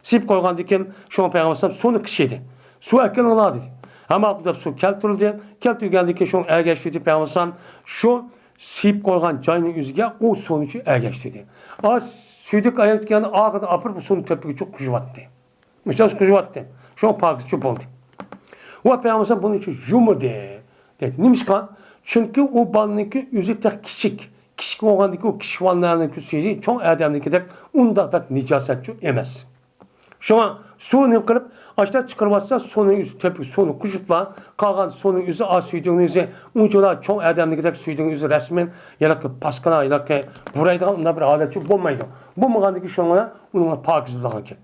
Sip koygandaki şu Peygamber sallallahu aleyhi ve sellem sonu kişiydi. Su ekken Allah dedi. Ama akılda su keltirildi. Keltirgandaki şu ergeçti Peygamber sallam şu sip koygan cayının yüzüge o sonucu ergeçti. Az süydük ayetkenini ağırda apır bu sonu tepki çok kuşuvattı. Müşteri kuşuvattı. Şu an parkı çok oldu. O Peygamber sallam bunun için yumurdu. Dedi. Nimişkan? Çünkü o balındaki yüzü tek küçük. Küçük olgandaki o kişivanlarındaki süzü çok erdemdeki tek onda pek nicasetçi emez. Şu an su ne kılıp aşağı çıkarmazsa sonu yüzü tepki sonu kuşutla kalkan sonu yüzü az süydüğün yüzü uncular çok erdemli gidip süydüğün yüzü resmen ya ki paskana ya ki burayı onda bir aletçi olmaydı. Bu mağandaki şu an onun pakizliği ki.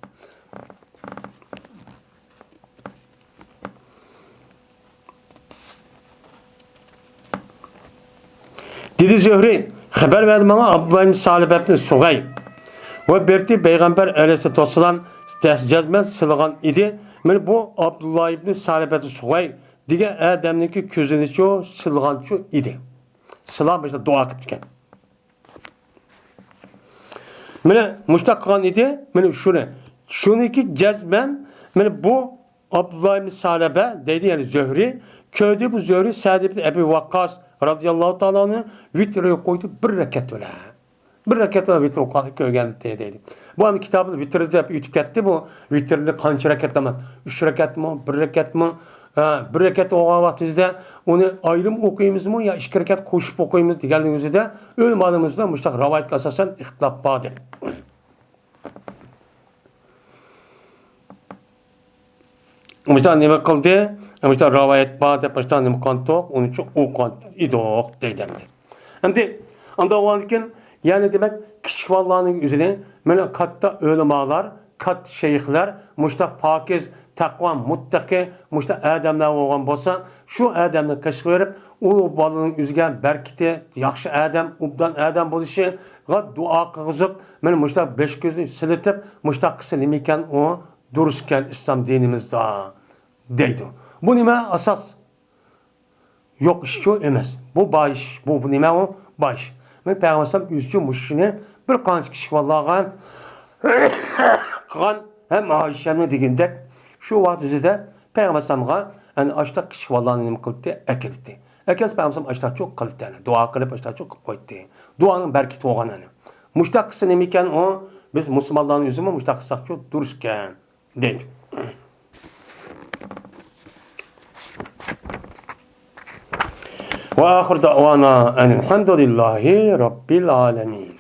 Dedi Zühri haber verdi bana Abdullah'ın salibetini Sugay ve berti Peygamber aleyhisselatü vesselam cezmen sılgan idi. Men bu Abdullah ibn Salibet Sugay diye adamniki közünü o sılgançı idi. Sıla başta dua etken. Men muştaq qilgan idi. Men şuniki cezmen men bu Abdullah ibn Salibe dedi yani Zöhri köyde bu Zöhri Sa'd ibn Ebi Vakkas radıyallahu ta'ala'nı vitre koydu bir rekat öyle. Bir rekatla vitre okuyan köygen dedi. Bu hem kitabı vitrede hep ütüp gitti bu. Vitrede kançı rekat 3 rekat mı? 1 rekat mı? Bir rekat oğa vaktimizde onu ayrım okuyumuz mu ya 2 rekat koşup okuyumuz diyenliğimizde de öyle malımızda müştak ravayet kasasen ihtilaf bağdır. Müştak nime kıldı? Müştak ravayet bağdır. Müştak nime kantok. Onun için o kant idok deydi. Hem de anda o anken yani demek küçük Allah'ın yüzüne böyle katta ölemalar, kat şeyhler, muşta pakiz, takva, muttaki, muşta adamlar olan bolsa, şu adamını kaşık verip, o balının yüzüne berkiti, yaxşı adam, ubdan adam buluşu, dua kızıp, ben muşta 5 gözünü siletip, muşta kısa nemiken o duruşken İslam dinimizde deydi. Bu nime asas? Yok işçi emez. Bu baş, bu nime o baş. Men Peygamber sallam yüzçü muşine bir qancha kişi vallahi qan hem Ayşe'nin digindek şu vaqt üzerinde Peygamber sallamga yani aşta kişi vallahi nima qildi akildi. Akas Peygamber sallam aşta çok qildi yani dua qilib aşta çok qo'ydi. Duanın berketi olgan yani. Mushtaq qilsa nima ekan o biz musulmonlarning yüzüme mushtaq qilsak çok durishgan deydi. Ve ahir da'vana enilhamdülillahi rabbil alemin.